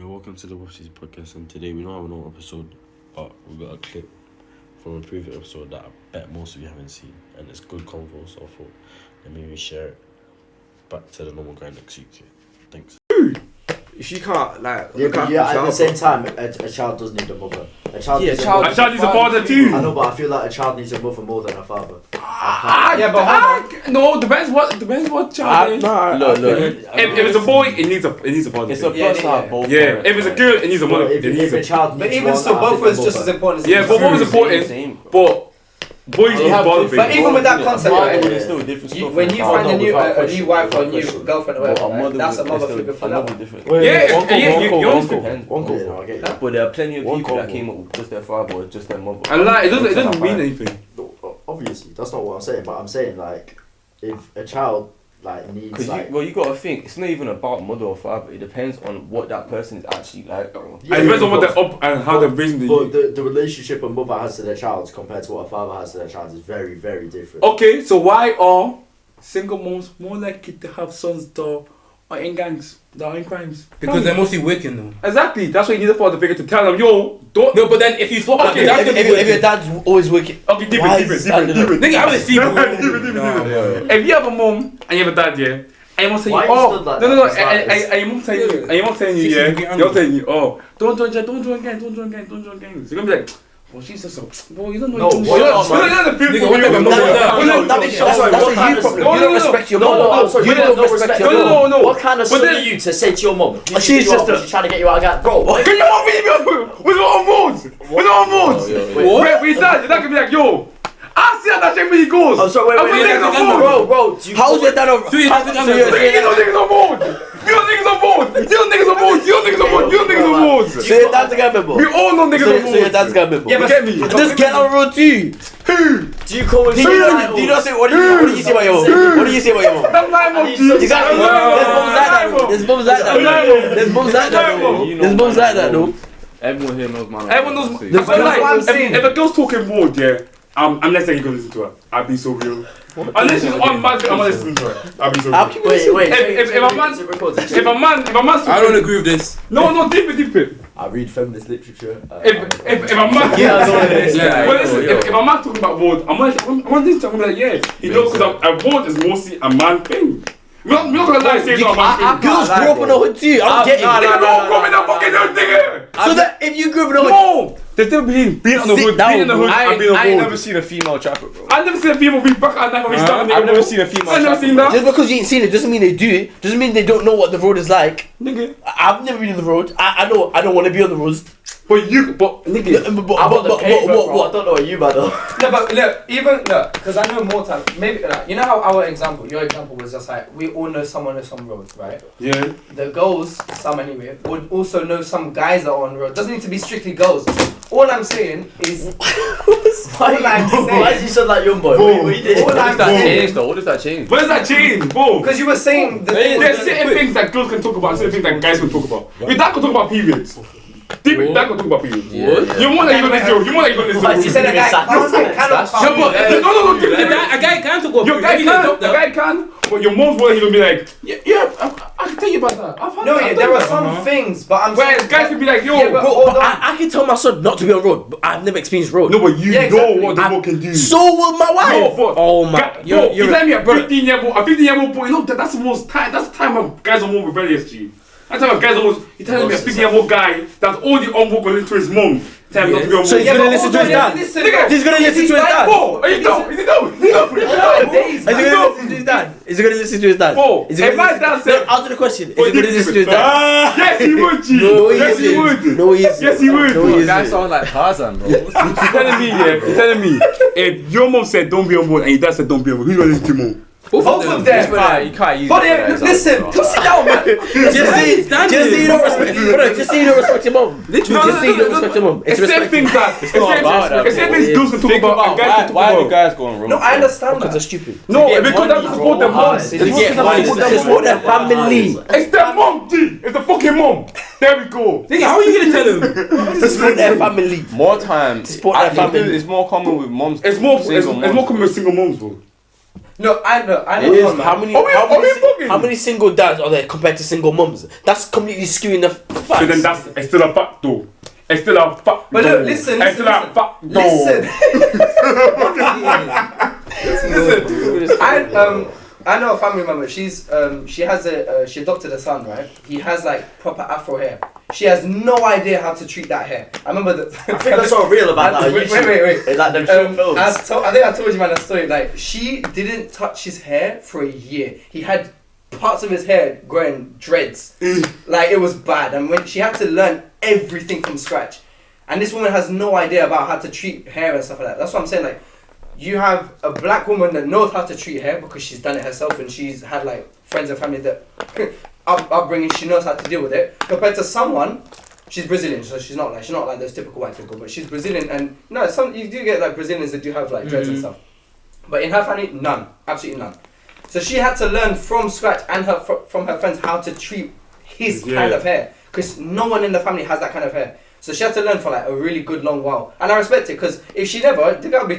Welcome to the WaffleSZN podcast, and today we don't have another episode, but we got a clip from a previous episode that I bet most of you haven't seen, and it's good convo, so I thought let me share it back to the normal guy next week. Thanks. If you can't, like... at the same time, a child does need a mother. A child needs a father too. I know, but I feel like a child needs a mother more than a father. No, depends what child is. No. If it's a boy, it needs a father. It's a person both. Yeah, if it's a girl, it needs a mother. If a child needs but even still, both is just as important. Yeah, both is important, but boys need father. But even with that concept, it's still a different stuff. when you find a new wife or a new girlfriend or whatever, that's a mother figure for that. Uncle. But there are plenty of people that came up with just their father or just their mother. And like, it doesn't mean anything. Obviously, that's not what I'm saying. But I'm saying like, if a child like needs like, you gotta think it's not even about mother or father. It depends on what that person is actually like. Yeah, it depends on what they're up and how they're raising the relationship a mother has to their child compared to what a father has to their child is very, very different. Okay, so why are single moms more likely to have sons that are in gangs, that are in crimes? Because they're mostly working though. Exactly, that's why you need a father figure to tell them, yo, don't. No, but then if you swap Okay, if your dad's always working, Okay, deep nigga, I would see. If you have a mom and you have a dad, yeah, and your mom saying, and your mom telling you, you're telling you, oh, don't join gangs. So you're gonna be like, well, she's just so, well, you don't know. You don't respect your mom. You don't respect your mom. No. What kind of son are you to say to your mom? She's just trying to get you out of that, bro. Can your mom be with no hormones? Wait, your dad can be like, yo, I see how that shit really goes. I'm sorry, bro. How is your dad on? You don't niggas on board. You don't niggas on board. So your dad's a gang member? We all know niggas on board. So your dad's a gang member? Yeah, but get me. Just get on the road too. Who? Do you call him? Do you not say, what do you say about your mom? What do you say about your mom? That's my mom. Exactly. There's moms like that though. Everyone here knows my. Everyone knows. If a girl's talking board, yeah. Unless you go listen to her, I'd be so real. Unless she's on my thing, I'm not listening to her. I'd be so real. Wait. If a man, I don't agree with this. No, deep it. I read feminist literature. If a man, if a man talking about board, I'm like, yeah, he knows because a board is mostly a man thing. We're not gonna lie, say no, man. Girls grew up in the hood too. I don't get it. Nigga, don't grow up in the fucking hood, nigga. So that if you grew up in the hood, no. There's still being on the hood, being in the hood, and being on the hood. I ain't never seen a female trapper, bro. I've never seen a female be back at night when we start. I've never seen a female I've never seen that. just because you ain't seen it doesn't mean they do it. Doesn't mean they don't know what the road is like. Nigga. I've never been on the road. I know I don't want to be on the roads. But nigga. I don't know what you about though. No, but look, because I know more times. Maybe you know how your example was just like we all know someone on some roads, right? Yeah. The girls, some anyway, would also know some guys that are on the road. Doesn't need to be strictly girls. All I'm saying is. Why is you so like young boy? What does that change? What does that change, bro? Because you were saying there's certain things that girls can talk about, certain things that guys can talk about. If that can talk about periods. Deep that can talk about periods. You want that you gonna listen. You said a guy A guy can talk about. A guy can. But your mom's word, he'll be like, yeah, I can tell you about that. No, there are some things, but I'm saying guys can be like, yo, I can tell my son not to be on road, but I've never experienced road. No, but you know what the boy can do. So will my wife. No, but oh my, you're telling me a 15-year-old boy. You know that's the most time. That's the time when guys are more rebellious, G. That's how guys almost. You're telling me a 15-year-old guy that's all the uncle going to his mom. Tell him not to be on. So he's gonna listen to his dad. He's gonna listen to his dad. Are you dumb? Is he dumb? Is he gonna listen to his dad? Is he gonna listen to his dad? If my dad said, answer the question. Is he gonna listen to his dad? Yes, he would, G. Yes, he would. No, he isn't. Yes, he would. You guys sound like Tarzan, bro. You're telling me, if your mom said don't be on board and your dad said don't be on board, who's gonna listen to your mom? Both of them. You can't use But listen, come sit down, man. Just say you don't respect. Just say you don't respect your mom. Literally, just say you don't respect your mom. It's respect. It's same things girls can talk about. Why are you guys going wrong? No, I understand because they're stupid. No, because they support their mom. They support their family. It's their mom, G. It's the fucking mom. There we go. Nigga, how are you gonna tell them? To support their family. More time. To support their family. It's more common with moms. It's more common with single moms, bro. No, I know. It is. How many single dads are there compared to single mums? That's completely skewing the facts. So then it's still a fact though. It's still a fact. But look, listen. Listen. I know a family member. She adopted a son, right? He has like proper afro hair. She has no idea how to treat that hair. I remember that. I think I saw a reel about that. Wait. It's like them short films. I think I told you man that story. Like she didn't touch his hair for a year. He had parts of his hair growing dreads. Like it was bad, and when she had to learn everything from scratch, and this woman has no idea about how to treat hair and stuff like that. That's what I'm saying. Like you have a black woman that knows how to treat hair because she's done it herself, and she's had like friends and family that upbringing. She knows how to deal with it. Compared to someone, she's Brazilian, so she's not like those typical white people, but she's Brazilian, and you do get like Brazilians that do have like dreads and stuff, but in her family, none, absolutely none. So she had to learn from scratch and from her friends how to treat his kind of hair, because no one in the family has that kind of hair. So she had to learn for like a really good long while, and I respect it, because if she never, the guy would be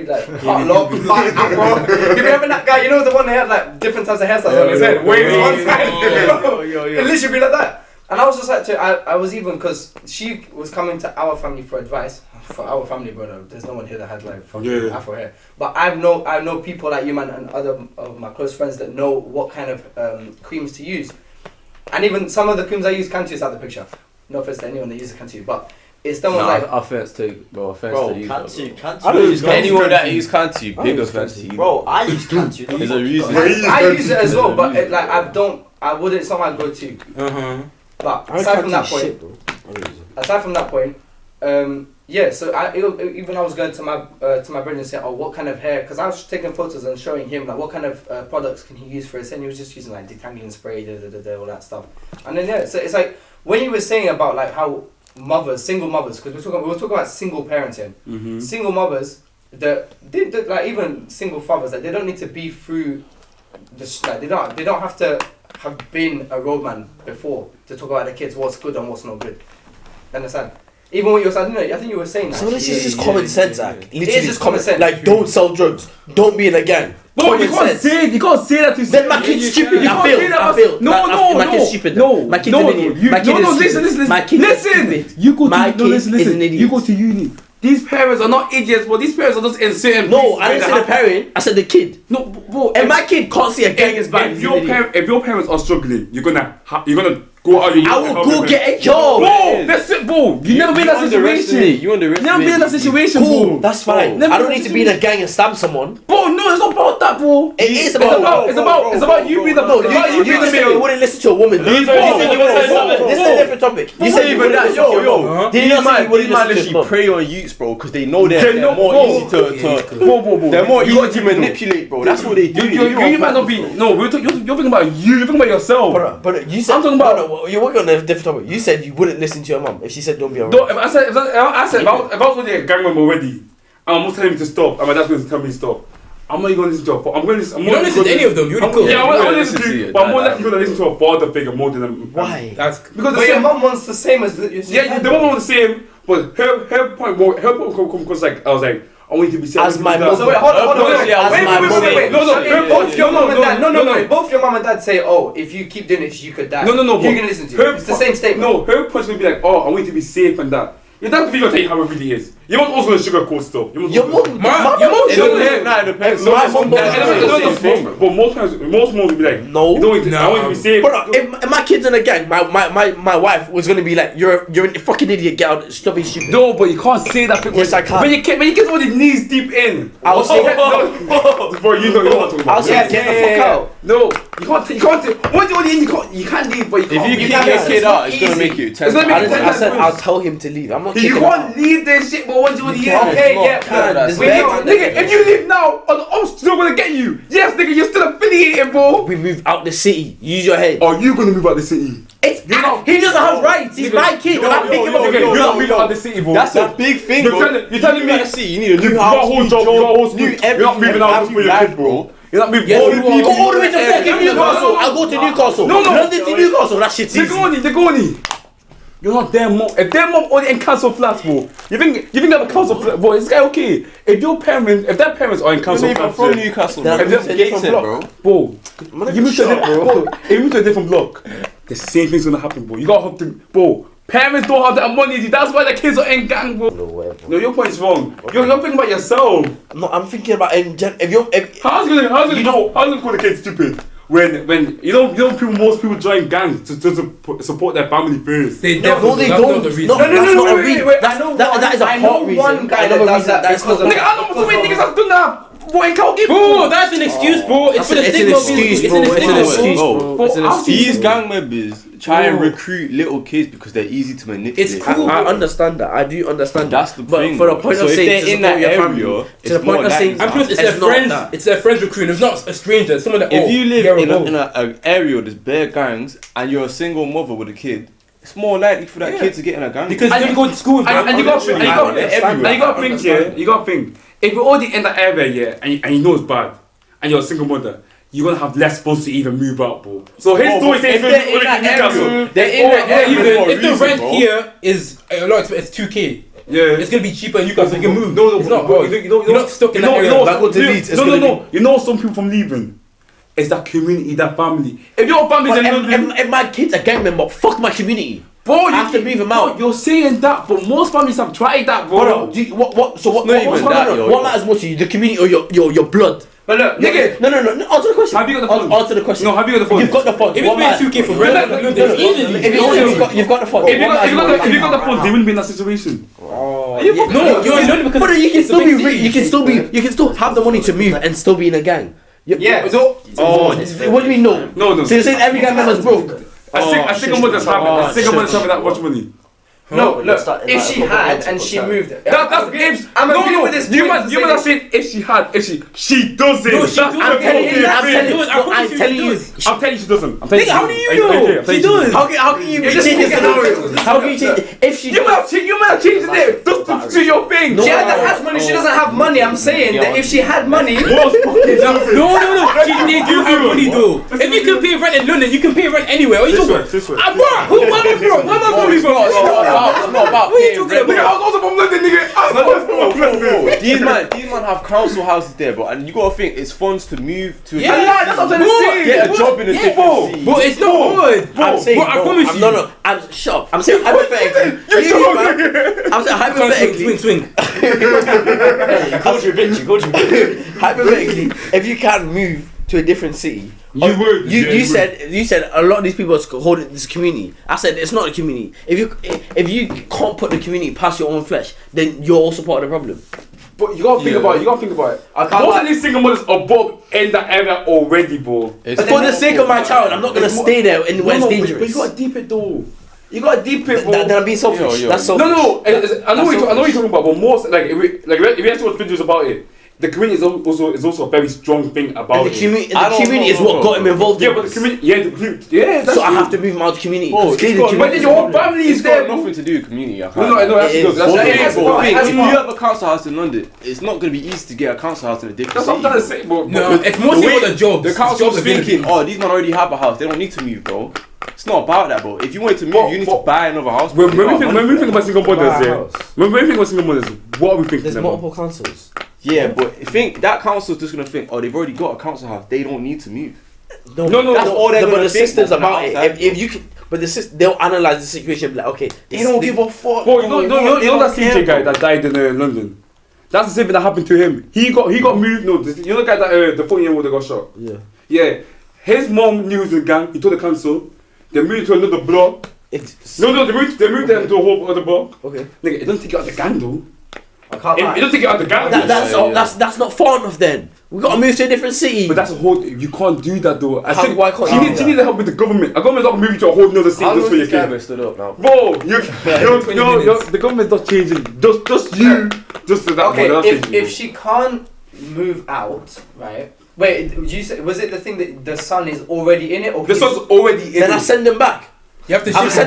like part lock, part afro. He'd be having that guy, you know, the one that had like different types of hairstyles on his head, waves one side, it literally be like that. And I was just like, I was even, because she was coming to our family for advice. For our family, brother, there's no one here that had like afro hair. But I know people like you, man, and other of my close friends that know what kind of creams to use. And even some of the creams I use, Cantu is out the picture. No offense to anyone that uses Cantu, but it's someone like offense to you. Cantu. I don't use anyone that use Cantu. Big offense to you. Bro, I use Cantu. There's a reason. I use it as well, but I wouldn't. It's not my go-to. But aside from that point, yeah. So I was going to my brother and saying, oh, what kind of hair? Because I was taking photos and showing him like what kind of products can he use for his hair. And he was just using like detangling spray, all that stuff. And then so it's like when you were saying about like how single mothers, because we were talking about single parents here. Single mothers that like even single fathers, like they don't need to be through the like they don't have to have been a roadman before to talk about the kids, what's good and what's not good. Understand? Even what you were saying, I think you were saying that. So this is just common sense, Zach. It is just common sense. Like, don't sell drugs. Don't be in a gang. Bro, you can't say that to then my kid's stupid. I feel. My kid's stupid. My kid's an idiot. Listen. You go to uni. These parents are not idiots, but these parents are just in certain. No, I didn't say the parent. I said the kid. No, bro. And my kid can't see a gang is bad. If your parents are struggling, you're gonna go out. I will go get a job. Bro, that's it, bro. You never been in that situation. You underestimate. Never been in that situation, cool, bro. that's fine. I don't need to be in a gang and stab someone. Bro, no, it's not about that, bro. It is about. It's about you being the. No, you wouldn't listen to a woman. This is a different topic. You say even that, yo. Did you not say you wouldn't listen to literally prey on youths, bro, because they know they're more easy to. They're more easy to manipulate, bro. That's what they do. You might not be. No, you're thinking about you. You're thinking about yourself. But you said. I'm talking about. You're working on a different topic. You said you wouldn't listen to your mum if she said don't be around. If I was with a gang member already, and I'm not telling me to stop, and my dad's going to tell me to stop, I'm not even going to listen to her. I'm going to listen. You don't listen to any of them. You really cool. Yeah, I want to listen to you, but I'm more likely going to listen to a father figure more than a. Why? Because your mum wants the same as the. Yeah, the mum wants the same, but her point because like I was like. I want you to be as my mum. So wait, hold on. Wait. Both your mum and dad. No. Both your mum and dad say, "Oh, if you keep doing this, you could die." No. You're gonna listen to you. It's the same statement. No, her punch will be like, "Oh, I want you to be safe and that." Your dad will tell you how it really is. Your mom's also gonna sugarcoat stuff. Your mom. Nah, it depends. My mom. But most moms will be like, "No, I want you to be safe." But if my kid's in a gang, my wife was gonna be like, "You're a fucking idiot. Get out. Stop being stupid." No, but you can't say that. Yes, I can. When your kid's already knees deep in, I'll say that. Bro, you know what I'm talking about. I'll say get the fuck out. No, you can't. Once you're already in, you can't leave. But if you kick your kid out, it's gonna make you 10 times. I said I'll tell him to leave. I'm not kicking him out. You can't leave this shit, but once you're already in. Okay, yeah. Nigga, if you leave now, I'm still gonna get you. Yes, nigga, you're still affiliated, bro. We move out the city. Use your head. Are you gonna move out the city? He doesn't have rights. He's my kid. I'm picking him up. You're not moving out the city, bro. That's a big thing, bro. You're telling me you need a new house, new job, new everything. You're not moving out for your kid, bro. You're not moving. Go all the way to fucking Newcastle. I'll go to Newcastle. London to Newcastle. That shit's easy. They're going. You're not their mom. If their mom already in council flats, bro, you think have a council flat, bro? Is this guy okay? If their parents are in council flats, from Newcastle, if they're Gateshead, bro, you move to a different block. The same thing's gonna happen, bro. You gotta hope to, bro. Parents don't have that money. That's why the kids are in gang, bro. No, your point's wrong. You're thinking about yourself. No, I'm thinking about How's it gonna call the kids stupid? When most people join gangs to support their family first. They don't. No, that's not a reason. That is a part reason. One guy that does that because of. Nigga, I know so many niggas have done that. Bro, that's an excuse, bro. It's for the stigma. It's an excuse. These gang members try and recruit little kids because they're easy to manipulate. It's cool. I understand that. I do understand that's that. The thing. But for the point of saying in that area, to the point of saying, and plus it's their friends. It's their friends recruiting. It's not a stranger. It's someone that. If you live in an area with there's bare gangs and you're a single mother with a kid, it's more likely for that kid to get in a gang because they go to school. And you gotta think. If you're already in that area, and you know it's bad, and you're a single mother, you're gonna have less funds to even move out, bro. So his story says they're in that area. If the rent here is a lot, it's 2K. Yeah, it's gonna be cheaper in Newcastle. You can move. No, it's not, bro. You're not stuck in that area. You know some people from leaving. It's that community, that family. If your family's in London, if my kid's a gang member, fuck my community. Bro, I have to move him out. You're saying that, but most families have tried that, bro. What matters more to you, the community or your blood? But look, nigga, no. Answer the question. Have you got the funds? Answer the question. No, have you got the funds? You've got the funds. If it's paying 2K for rent, you've got the funds. If you got the funds, they wouldn't be in that situation. No, you're in London because. But you can still be rich. You can still have the money to move and still be in a gang. Yeah. What do you mean no? No. So you're saying every gang member's broke? I think I'm having that much money. No, look, if she had and she moved it. That's if. I'm agreeing with this. You must have said if she had, she doesn't. No, she doesn't. I'm telling you, she doesn't. Nigga, how do you know? She does. How can you change the scenario? How can you change it? If she you might have changed it just to do your thing. She has money. She doesn't have money. I'm saying that if she had money. No. She do have money though. If you can pay rent in London, you can pay rent anywhere. What are you talking about? Where am I from? Where am I from? It's not about what are you talking about? Nigga, I was also from London, nigga. These man have council houses there, bro, and you gotta think it's funds to move to. That's what I'm trying to say. Get a job in a different city. But it's not hard. I'm saying, I promise you. No. I'm shut up. I'm saying hypothetically. I'm saying hypothetically. Swing. Hypothetically, if you can't move to a different city. You said a lot of these people are holding this community. I said it's not a community. If you can't put the community past your own flesh, then you're also part of the problem. But you gotta think about it. Most of these single mothers are both in that area already, bro. For the sake of my child, I'm not gonna stay there where it's dangerous. But you gotta deep it though. You gotta deep it, bro. Then I'm being selfish. That's selfish. No. I know what you're talking about, but most if we have to watch videos about it. The community is also a very strong thing about it. The community is what got him involved. Yeah, but the community, so I have to move him out of the community. But your whole family is there. It's got nothing to do with community. No, actually does. If you have a council house in London, it's not going to be easy to get a council house in a different city. That's what I'm trying to say, bro. No, it's mostly for the jobs. The council's thinking, these men already have a house. They don't need to move, bro. It's not about that, bro. If you wanted to move, you need to buy another house. When we think about single mothers, what are we thinking? There's multiple councils. Yeah, but I think that council's just gonna think, they've already got a council house. They don't need to move. No. That's all they're gonna think. But the system's about it. If you can, they'll analyze the situation. And be like, okay, they don't give a fuck. Bro, you know that CJ guy that died in London. That's the same thing that happened to him. He got moved. No, you know the guy that the 14-year-old that got shot. Yeah. His mom knew he was in the gang. He told the council. They moved to another block. They moved them to a whole other block. Okay. Nigga, it doesn't take you out the gang though. I can't lie. It doesn't take you out the gang. That's not far enough then. We gotta move to a different city. But that's a whole. You can't do that though. Why can't you need the help with the government. A government's not moving to a whole nother city just for your kid. Stood up now. Bro, the government's not changing. Just you. Just to that. Okay, if she can't move out, right? Wait, you said, was it the thing that the son is already in it, or the son's already in it? Then I send them back. You have to That's the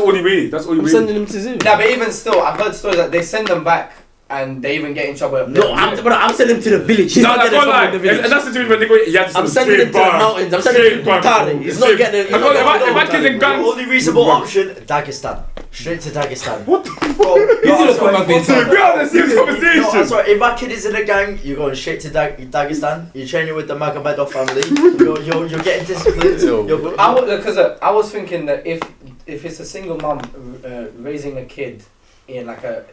only way. I'm sending them to Zoom. Nah, but even still, I've heard stories that they send them back and they even get in trouble. No, I'm sending him to the village. He's not getting in trouble in the village. And that's the thing when they go, I'm sending him to the mountains. I'm sending him to Butari. He's not getting. If my kid's in The gangs, only reasonable option, Dagestan. Straight to Dagestan. He's gonna come back with we're on the same conversation. No, I'm sorry. If my kid is in a gang, you're going straight to Dagestan. You're training with the Magomedov family. You're getting disciplined. I was thinking that if it's a single mom raising a kid in like a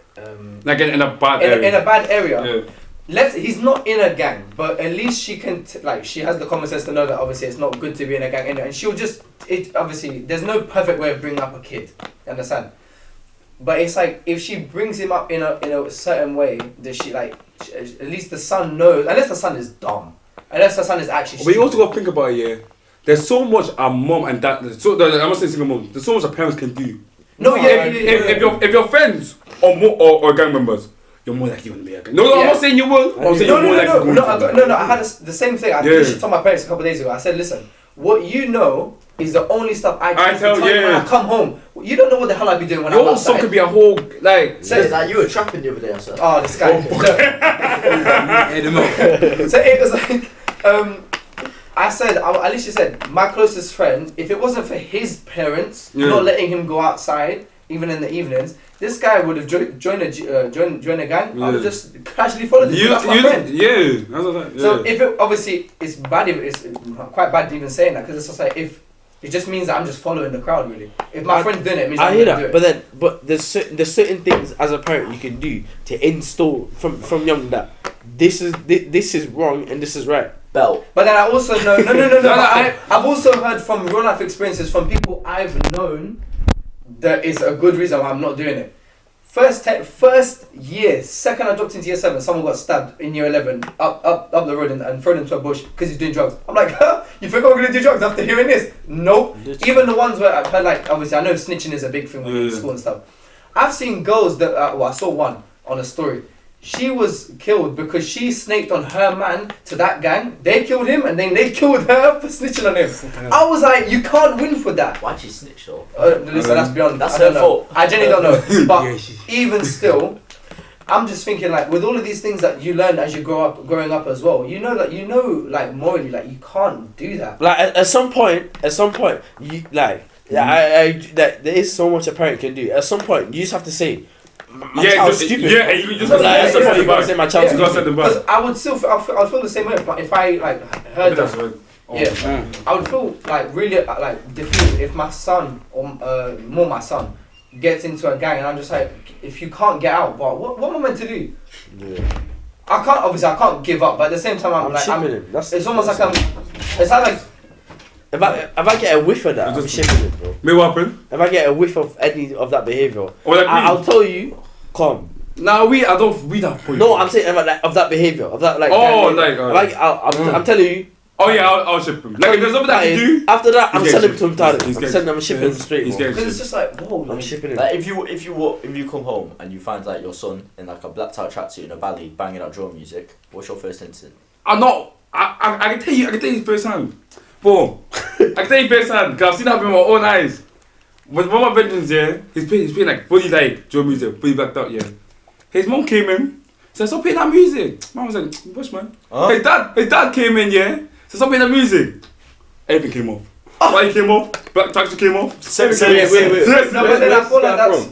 like in a bad area. In a bad area. Yeah. He's not in a gang, but at least she can she has the common sense to know that obviously it's not good to be in a gang anyway, and she'll just obviously there's no perfect way of bringing up a kid, you understand? But it's like if she brings him up in a certain way, that she at least the son knows, unless the son is dumb, unless the son is actually But you stupid. also got to think about it, yeah. There's so much a mom and dad. I'm not saying single mom. There's so much a parents can do. No, If your friends or gang members, you're more likely going to be a gang. No, I'm not saying you will. I'm saying you're more likely No. I had the same thing. I literally told my parents a couple of days ago. I said, listen, what you know is the only stuff I tell you when I come home. You don't know what the hell I be doing when I'm outside. Your son could be a whole So you were trapping the other day, I said. Oh, this guy. So it was like, I literally said, my closest friend, if it wasn't for his parents not letting him go outside, even in the evenings, this guy would have joined a gang. I would just casually follow him. That's my friend. So if it obviously it's bad, it's quite bad even saying that, because it's just like if it just means that I'm just following the crowd really. If my friend's doing it, it means I'm gonna do it. But there's certain things as a parent you can do to install from young that this is wrong and this is right. Belt. But then I also know I've also heard from real life experiences from people I've known that is a good reason why I'm not doing it. First year, second I dropped into year 7, someone got stabbed in year 11 up the road and thrown into a bush because he's doing drugs. I'm like, huh? You think I'm gonna do drugs after hearing this? Nope. Even the ones where I've heard, like, obviously I know snitching is a big thing when you're in school and stuff. I've seen girls that I saw one on a story. She was killed because she snaked on her man to that gang. They killed him and then they killed her for snitching on him. I was like, you can't win for that. Why'd she snitch though? Listen, that's beyond. That's her fault. I genuinely don't know. But even still, I'm just thinking like with all of these things that you learn as you growing up as well. You know like morally like you can't do that. Like at some point, you like there is so much a parent can do. At some point, you just have to say. My child's stupid. Yeah, you just you gotta say my child's stupid. Because I would still, I'd feel the same way if I like heard that. I would feel like really like defeated if my son or more my son gets into a gang and I'm just like, if you can't get out, but what am I meant to do? Yeah. I can't give up, but at the same time I'm it's almost like it's like. If I get a whiff of that, I'm shipping it, bro. May what happen? If I get a whiff of any of that behaviour, I'll tell you, come. Nah, we don't point. No, I'm saying of that behaviour, of that like. I'm telling you. Oh yeah, I'll ship him. Like if there's something that I can do. After that, I'm sending him to him. I'm shipping him straight. Because it's just like, whoa, I'm shipping him. Like if you come home and you find like your son in like a blacked out tracksuit in a valley banging out drum music, what's your first instinct? I can tell you firsthand. Bro, I can tell you firsthand because I've seen that with my own eyes. When one of my veterans, he's playing like fully like drum music, fully blacked out, His mom came in, said stop playing that music. Mom was like, "Bush man." His dad came in, said stop playing that music. Everything came off. Why he came off? Black taxi came off. Wait. No, but then I feel like that's.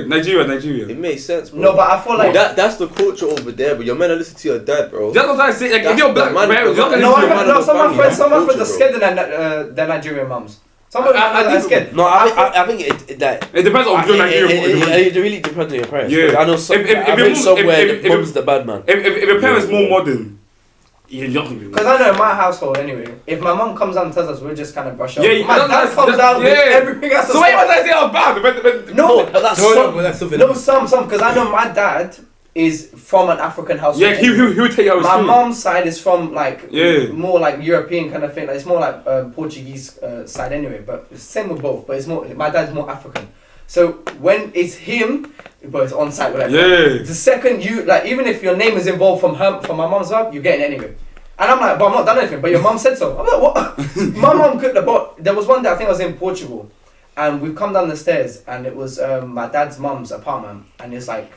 Nigeria. It makes sense, bro. No, but I feel like that's the culture over there, but you're meant to listen to your dad, bro. That's what I say. Like if you're black, some of my friends are scared than Nigerian mums. Some of them are scared. No, I think it depends on your Nigerian. It really depends on your parents. Yeah. I know somewhere mum's the bad man. If your parents more modern. You're not gonna be. Because I know in my household anyway, if my mum comes down and tells us, we'll just kind of brush up. Yeah, my dad comes down with everything else. So why would I say I was bad? No, but that's something. No, some, because I know my dad is from an African household. Yeah, he would tell you how it's my mom's side is from like more like European kind of thing. Like, it's more like Portuguese side anyway. But same with both. But it's more my dad's more African. So when it's him, but it's on site whatever. Yeah. The second you like, even if your name is involved from my mom's side, you're getting it anyway. And I'm like, but I'm not done anything. But your mom said so. I'm like, what? My mom could have bought. There was one day I think I was in Portugal, and we've come down the stairs, and it was my dad's mum's apartment, and it's like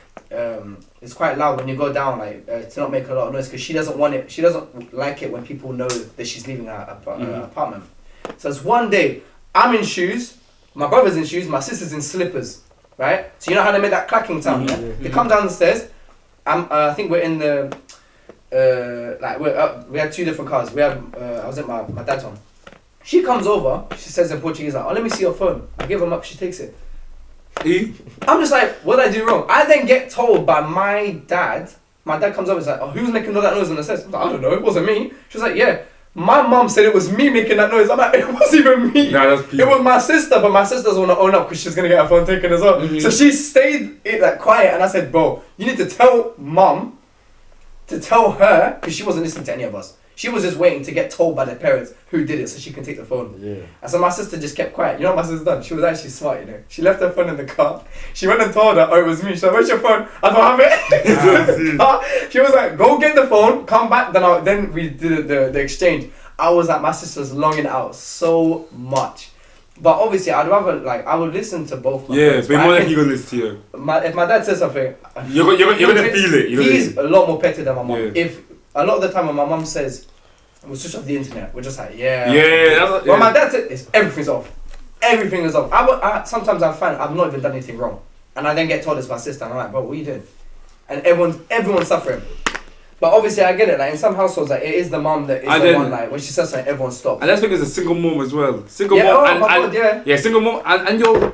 it's quite loud when you go down, like to not make a lot of noise, because she doesn't want it. She doesn't like it when people know that she's leaving her apartment. So it's one day, I'm in shoes, my brother's in shoes, my sister's in slippers, right? So you know how they make that clacking sound. Yeah? They come down the stairs. I think we're in the we had 2 different cars. We had I was at my dad's one. She comes over. She says in Portuguese, like, "Oh, let me see your phone." I give her up. She takes it. I'm just like, what did I do wrong? I then get told by my dad. My dad comes over. He's like, "Oh, who's making all that noise on the stairs?" I'm like, "I don't know. It wasn't me." She was like, "Yeah." My mum said it was me making that noise. I'm like, it wasn't even me. Nah, that's it was my sister, but my sister doesn't want to own up because she's gonna get her phone taken as well. So she stayed like quiet, and I said, "Bro, you need to tell mum to tell her," because she wasn't listening to any of us. She was just waiting to get told by the parents who did it so she can take the phone. Yeah. And so my sister just kept quiet. You know what my sister done? She was actually smart, you know. She left her phone in the car. She went and told her, "Oh, it was me." She said, "Where's your phone?" "I don't have it." She was like, "Go get the phone, come back." Then we did the exchange. I was at my sister's longing out so much. But obviously, I'd rather, like, I would listen to both my friends. But more likely you're going to listen to you. If my dad says something... You're going to feel it. He's a lot more petty than my mum. Yeah. If a lot of the time when my mum says, "We'll switch off the internet," we're just like, yeah. When my dad says, everything's off. Everything is off. Sometimes I find I've not even done anything wrong. And I then get told it's my sister, and I'm like, "Bro, what are you doing?" And everyone's suffering. But obviously, I get it. Like in some households, like it is the mom that is the one. Like when she says something, everyone stops. And that's because it's a single mom as well. Single mom. Single mom and your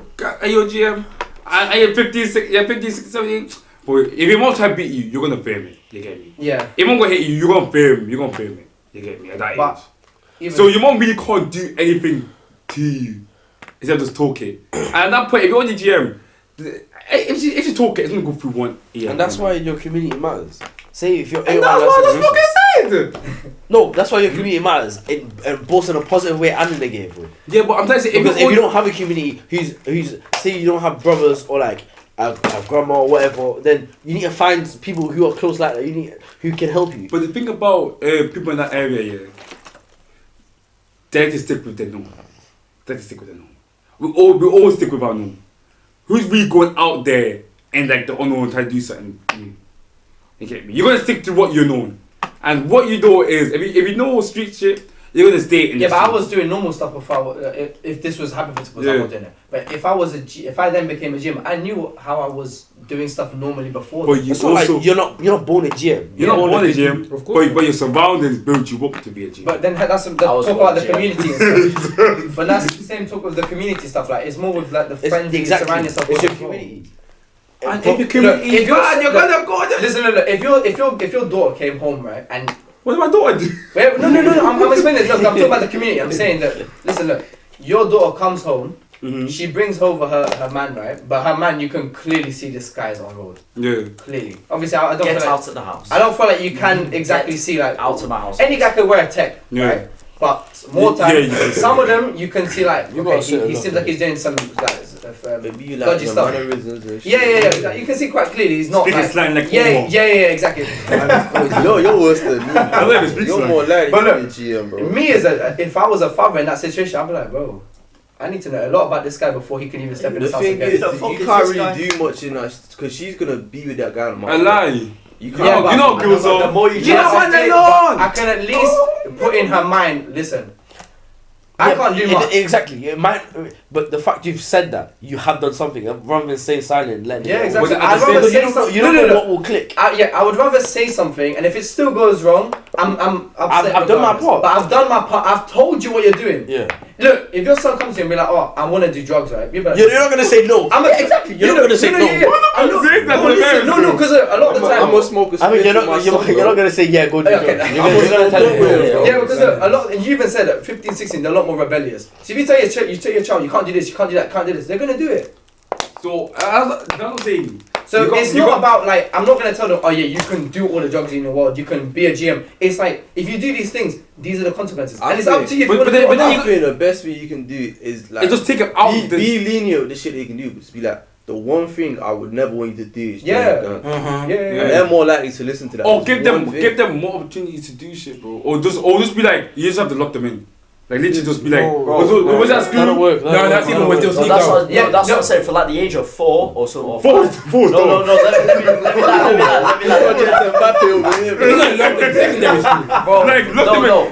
GM and you're 56, 17. But if your mom try to beat you, you're gonna film it. You get me? Yeah. If mom gonna hit you, you're gonna film it. You get me? At that age. So your mom really can't do anything to you instead of just talking. And at that point, if you're on the GM, if she talk it, it's gonna go through one ear. And that's why your community matters. Say if you're... And that's what I fucking said! No, that's why your community matters. Both in a positive way and in a negative way. Yeah, but I'm trying to say... Because if you don't have a community who's... Say you don't have brothers or like a grandma or whatever, then you need to find people who are close like that. Who can help you. But the thing about people in that area, they have to stick with their norm. We all stick with our norm. Who's really going out there and like the unknown trying to do something new? You get me? You're gonna stick to what you know, and what you know is if you know street shit, you're gonna stay in. Yeah, but I was doing normal stuff before. If this was hypothetical, I was doing it. But if I then became a gym, I knew how I was doing stuff normally before. But you also you're not born a gym. You're not born a gym, but your surroundings build you up to be a gym. But then that's the talk about the community and stuff. But that's the same talk with the community stuff. Like it's more with like the friends you surround yourself with. It's your community. And if your community, you're gonna go. Listen, look. If your daughter came home, right, and what did my daughter do? Wait, no. I'm explaining. Look, I'm talking about the community. I'm saying that. Listen, look. Your daughter comes home. Mm-hmm. She brings over her man, right? But her man, you can clearly see this guy's on road. Yeah. Clearly. Obviously, I don't get feel out like, of the house. I don't feel like you can exactly see like out of my house. Any guy could wear a tech, right? But more time, some of them you can see like okay, he seems like he's doing some dodgy stuff. Yeah. You can see quite clearly he's not like exactly. You're worse than me. You're more likely to be a GM, bro. Me if I was a father in that situation, I'd be like, bro, I need to know a lot about this guy before he can even step in his house again. You can't really do much in that because she's gonna be with that guy on a lie. You can't. You know, girls are. The more you I can at least put in her mind. Listen, I can't do much. Exactly. But the fact you've said that, you have done something rather than staying silent. Exactly. I'd rather say something. You don't know what will click. I would rather say something, and if it still goes wrong, I'm upset. I've done my part. But I've done my part. I've told you what you're doing. Yeah. Look, if your son comes to you and be like, "Oh, I want to do drugs," right? You're not gonna say no. Exactly. You're not gonna say no. I'm not saying that. No, because a lot of the time I'm a smoker. I mean, you're not gonna say yeah, go do drugs. You're gonna tell him. Yeah, because a lot, and you even said that 15, 16, they're a lot more rebellious. So if you tell your child, you can't do this, you can't do that, can't do this, they're gonna do it. So another thing. So it's not about like I'm not gonna tell them, oh yeah, you can do all the drugs in the world, you can be a GM. It's like if you do these things, these are the consequences, and it's up to you. But then I think the best thing you can do is like just take it out. Be lenient with the shit that you can do. Just be like, the one thing I would never want you to do is and they're more likely to listen to that. Or give them more opportunities to do shit, bro. Or just be like, you just have to lock them in. Like literally just be like, Bro, was that school? That'll work. No, that's even when still No, sneak that's out. what I'm saying. For like the age of 4 or so, or 5. Four. No. Let me You're gonna learn in secondary school. Bro, Like,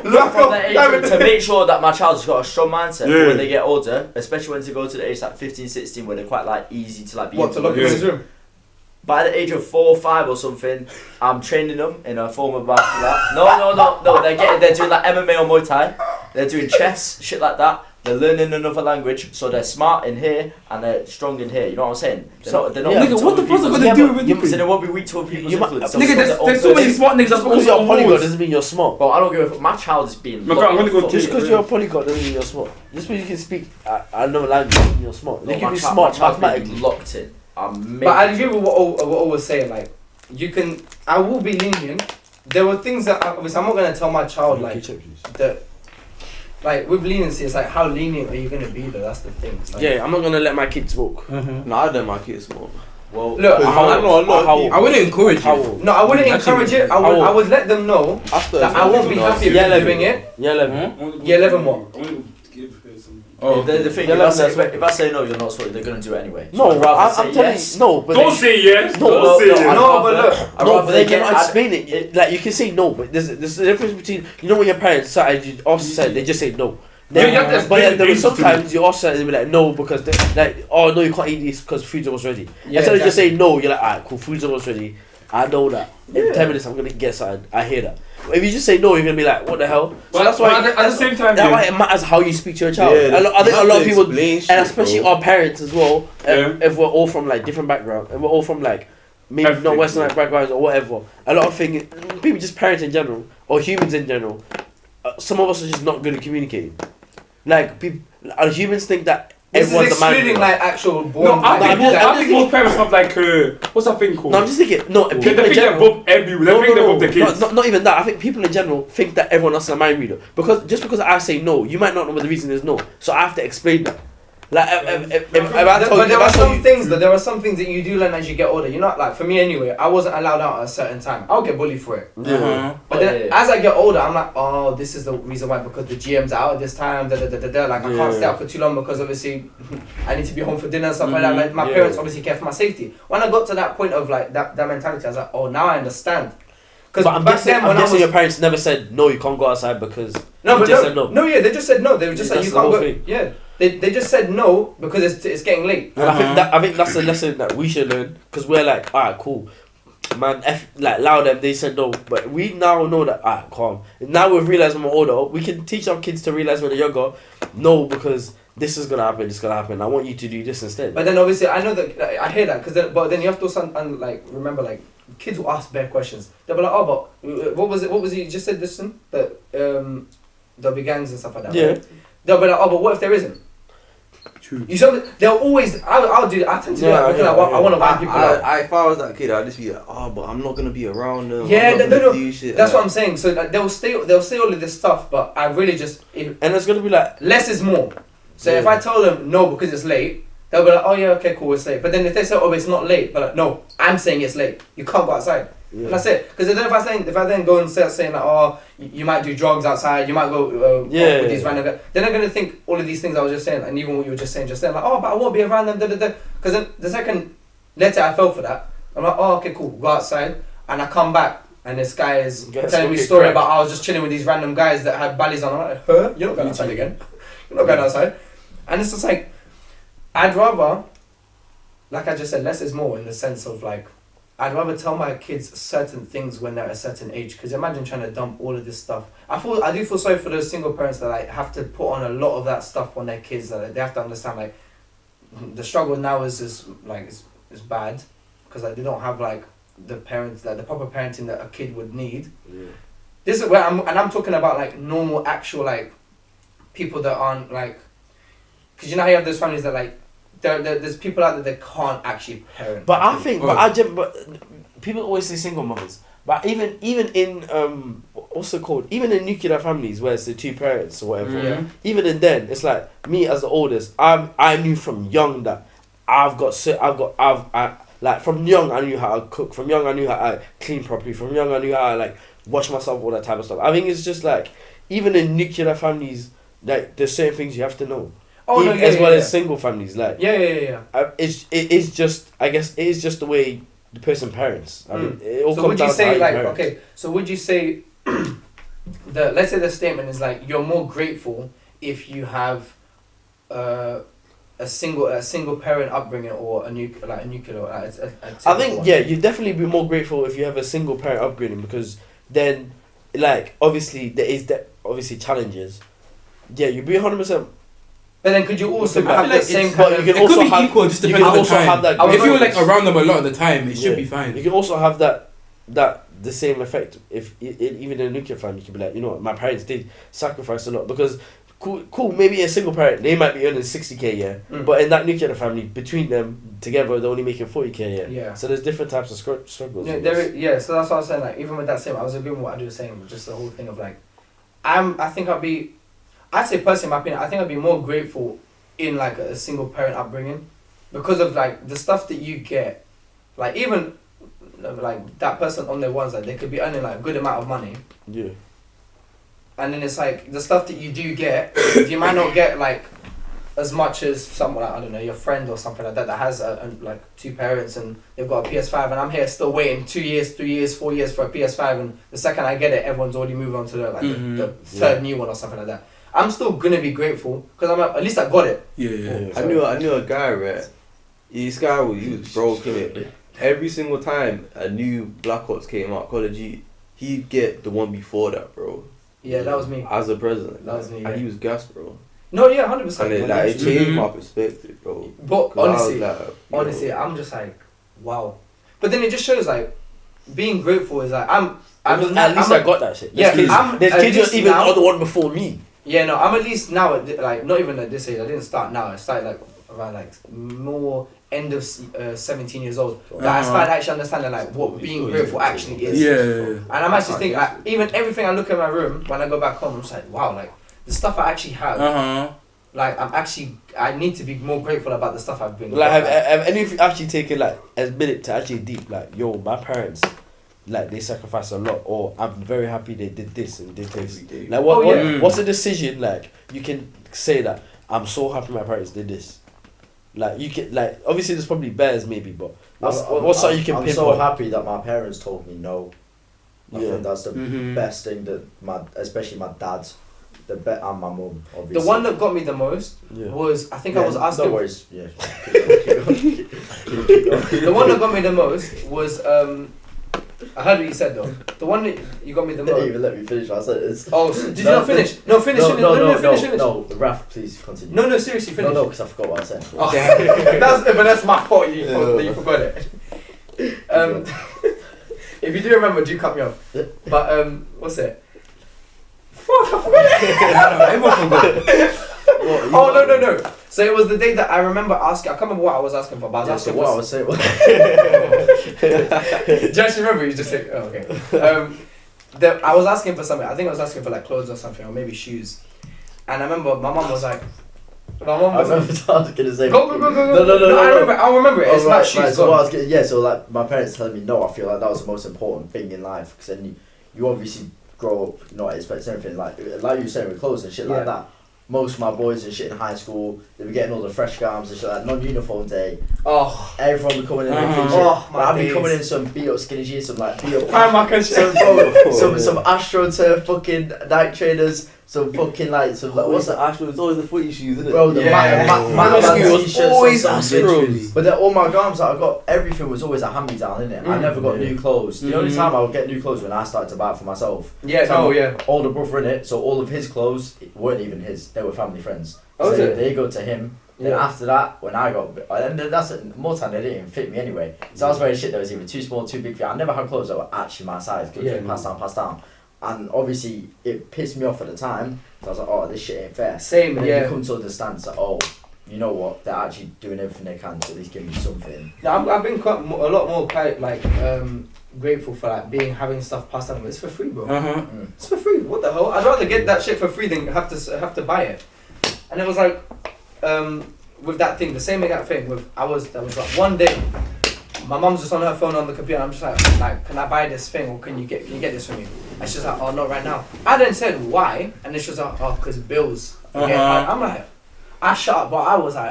look from that age to make sure that my child's got a strong mindset for when they get older, especially when they go to the age like 15, 16, where they're quite like easy to like be. What, to lock in his room? By the age of 4 or 5 or something, I'm training them in a form of martial art. No. They're doing like MMA or Muay Thai. They're doing chess, shit like that. They're learning another language, so they're smart in here and they're strong in here. You know what I'm saying? They're not Nigga, what the fuck are gonna do with you? So they won't be weak to other people's influence. Nigga, there's so many smart niggas that's Because you're a polyglot doesn't mean you're smart. Bro, I don't give a fuck. My child is being. No, I'm gonna go Just because you're a polyglot doesn't mean you're smart. Just because you can speak another language doesn't mean you're smart. You can be smart mathematically. Locked in. But I agree with what O was saying. Like, I will be lenient. There were things that obviously I'm not gonna tell my child like that. Like with leniency, it's like how lenient are you gonna be though? That's the thing. Like, Yeah, I'm not gonna let my kids smoke. No, I don't let my kids smoke. Well, look, I wouldn't encourage it. No, I wouldn't encourage it. I would let them know that I won't be happy if they're doing it. Yeah, 11. Year 11 what? The thing, if I say no, you're not sorry. They're gonna do it anyway. No, So I'd rather I'm say telling yes. you, no, but Don't say yes. No, Don't say yes. No, but look. no, but they cannot explain it. Like you can say no, but there's a difference between when your parents started, you also said they just say no. Yeah, you have to explain But there the was sometimes you also they'll be like no because they, like oh no you can't eat this because food's almost ready. Yeah, Instead of just saying no, you're like alright cool food's almost ready. I know that in 10 minutes I'm gonna get something. I hear that. But if you just say no, you're gonna be like what the hell. So that's why at the same time, that's why it matters how you speak to your child. Yeah, I think a lot of people, shit, and especially bro. our parents as well. Yeah. If we're all from like different backgrounds, and we're all from like maybe not Western backgrounds or whatever. A lot of things, people just parents in general or humans in general. Some of us are just not good at communicating. Like people, humans think that This is everyone's a man. excluding like actual born. No, I think most parents have like what's that thing called? No, I'm just thinking. No, They people in think they're general. above everyone. They think they're above the kids. Not even that. I think people in general think that everyone else is a mind reader because I say no, you might not know what the reason is no. So I have to explain that. Like if I tell But you, there are some things that you do learn as you get older. You're not like for me anyway. I wasn't allowed out at a certain time. I'll get bullied for it. But then as I get older, I'm like, oh, this is the reason why because the GM's out at this time. Like I can't stay out for too long because obviously I need to be home for dinner and stuff like that. Like my parents obviously care for my safety. When I got to that point of like that mentality, I was like, oh, now I understand. Because I'm guessing your parents never said no, you can't go outside because said no. No, yeah, they just said no. They were just like you can't go. Yeah. They just said no because it's getting late. And I think that's a lesson that we should learn because we're like, alright, cool, man. Like allow them. They said no, but we now know that alright, calm. Now we've realized when we're older, we can teach our kids to realize when they're younger, no, because this is gonna happen. It's gonna happen. I want you to do this instead. But then obviously I know that I hear that but then you have to also like remember like kids will ask bare questions. They'll be like, oh, but what was it? What was it you just said? This thing that there'll be gangs and stuff like that. Yeah. Right? They'll be like, oh, but what if there isn't? True. You saw they'll always. I tend to do that because I want to wind people out. If I was that kid, I'd just be like, oh, but I'm not gonna be around them. Yeah, no. Shit That's what I'm saying. So like, they'll say all of this stuff, but I really just and it's gonna be like less is more. So if I tell them no because it's late, they'll be like, oh yeah, okay, cool, it's late. But then if they say, oh, it's not late, but like, no, I'm saying it's late. You can't go outside. Yeah. And that's it. Because then if I then go and start saying like, oh, you might do drugs outside, you might go with these random guys, then they're gonna think all of these things I was just saying, and even what you were just saying, like, oh, but I won't be around them. Because then the second, let's say I fell for that, I'm like, oh, okay, cool, go outside, and I come back. And this guy is telling me a story about I was just chilling with these random guys that had ballies on. I'm like, huh? You're not going outside again. You're not going outside. And it's just like, I'd rather, like I just said, less is more in the sense of like, I'd rather tell my kids certain things when they're at a certain age. Because imagine trying to dump all of this stuff. I do feel sorry for those single parents that like have to put on a lot of that stuff on their kids. That they have to understand like, the struggle now is bad because like they don't have like the parents that the proper parenting that a kid would need. Yeah. This is where I'm talking about like normal actual like people that aren't like. Because you know how you have those families that like, there's people out there that can't actually parent. But I think, but people always say single mothers. But even in what's it called? Even in nuclear families where it's the two parents or whatever. Even in then, it's like me as the oldest. I knew from young that like from young I knew how to cook. From young I knew how to clean properly. From young I knew how to like wash myself, all that type of stuff. I think it's just like even in nuclear families. like there's certain things you have to know. Oh, Even, as well as single families, like yeah. it is just, I guess it is just the way the person parents. I mean, it all So comes would you down to say how you like, parent. okay, so would you say let's say the statement is like you're more grateful if you have a single parent upbringing or a nuclear I think you'd definitely be more grateful if you have a single parent upbringing, because then, like, obviously there is obviously challenges. Yeah, you'd be 100%. But then could you also I have feel the like same it's- kind but of... you can It could also be have, equal, just you depends can on the also time. have that. If you're like growth. around them a lot of the time, it should Yeah. be fine. You can also have that the same effect if even in a nuclear family. You can be like, you know what, my parents did sacrifice a lot, because cool, maybe a single parent, they might be earning 60k, but in that nuclear family, between them together, they're only making 40k, Yeah. So there's different types of struggles. Yeah, so that's what I was saying, like, even with that same, I was agreeing with what Adou was saying, just the whole thing of like, I'd say personally, in my opinion, I think I'd be more grateful in like a single parent upbringing, because of like the stuff that you get, like even like that person on their ones, like they could be earning like a good amount of money, Yeah. and then it's like the stuff that you do get, you might not get like as much as someone, like, I don't know, your friend or something like that has like two parents and they've got a PS5, and I'm here still waiting 2 years, 3 years, 4 years for a PS5, and the second I get it, everyone's already moved on to the third new one or something like that. I'm still gonna be grateful because at least I got it. Yeah. I knew a guy, right? This guy he was broke, innit? Every single time a new Black Ops came out, Call of Duty, he'd get the one before that, bro. Yeah, that was me. As a president. That was me, And he was gassed, bro. No, yeah, 100%. And it changed my perspective, bro. But honestly, honestly, I'm just like, wow. But then it just shows like being grateful is like I got that shit. Yeah, there's kids who are even on the one before me. Yeah, no, I'm at least now at like not even at this age. I didn't start now. I started like around like more end of 17 years old. That I started actually understanding like what being grateful actually is. Yeah. And I'm actually thinking like even everything I look in my room when I go back home, I'm just like, wow, like the stuff I actually have. Like I need to be more grateful about the stuff I've been. Like have any of you actually taken like a minute to actually deep like, yo, my parents, like they sacrificed a lot, or I'm very happy they did this and did this. Like what's a decision like you can say that I'm so happy my parents did this. Like you can like obviously there's probably bears maybe, but what's something you can I'm pinpoint? so happy that my parents told me no. I think that's the best thing that especially my dad's. And my mum, obviously. The one that got me the most was I was asking. No worries. Yeah. The one that got me the most was I heard what you said though. The one that you got me the most. Didn't even let me finish my sentence. Oh, so did you not finish? No, finish. No, Raph, please continue. No, seriously, finish. No, because I forgot what I said. Okay. that's my fault. You forgot it. If you do remember, do cut me off. But what's it? Fuck, I forgot it. Everyone forgot. Oh no. So it was the day that I remember asking. I can't remember what I was asking for, but I was asking what for. I was saying. Do you actually remember? You just like, oh, okay. I was asking for something. I think I was asking for like clothes or something, or maybe shoes. And I remember my mum was like, I remember I was gonna say. Go. No. I'll remember it. It's not shoes. Right, so what I was getting, so like my parents telling me no, I feel like that was the most important thing in life, because then you obviously grow up not expecting anything like you were saying with clothes and shit like that. Most of my boys and shit in high school, they were getting all the fresh garms and shit like non-uniform day. Oh, everyone be coming in. I'd be coming in some beat up skinny jeans, some like beat up some AstroTurf fucking night trainers, some fucking like some like what's that? Astro? It's always the footy shoes, isn't it? Bro, the was always Astros. But then all my garms that I got, everything was always a hand-me-down, innit? I never got new clothes. The only time I would get new clothes when I started to buy it for myself. Older brother in it, so all of his clothes weren't even his. They were family friends. So they go to him. Then after that, when I got, and that's it, more time they didn't even fit me anyway. So I was wearing shit that was either too small, too big for me. I never had clothes that were actually my size. Passed down. And obviously it pissed me off at the time. So I was like, oh, this shit ain't fair. Same, and then you come to understand that, oh, you know what? They're actually doing everything they can to at least give me something. Now I've been a lot more grateful for like having stuff passed down. It's for free, bro. It's for free. What the hell? I'd rather get that shit for free than have to buy it. And it was like, with that thing, the same exact thing. There was like one day, my mum's just on her phone on the computer. And I'm just like, can I buy this thing or can you get this for me? And she's like, oh, not right now. I then said why, and then she was like, oh, because bills. I'm like, I shut up, but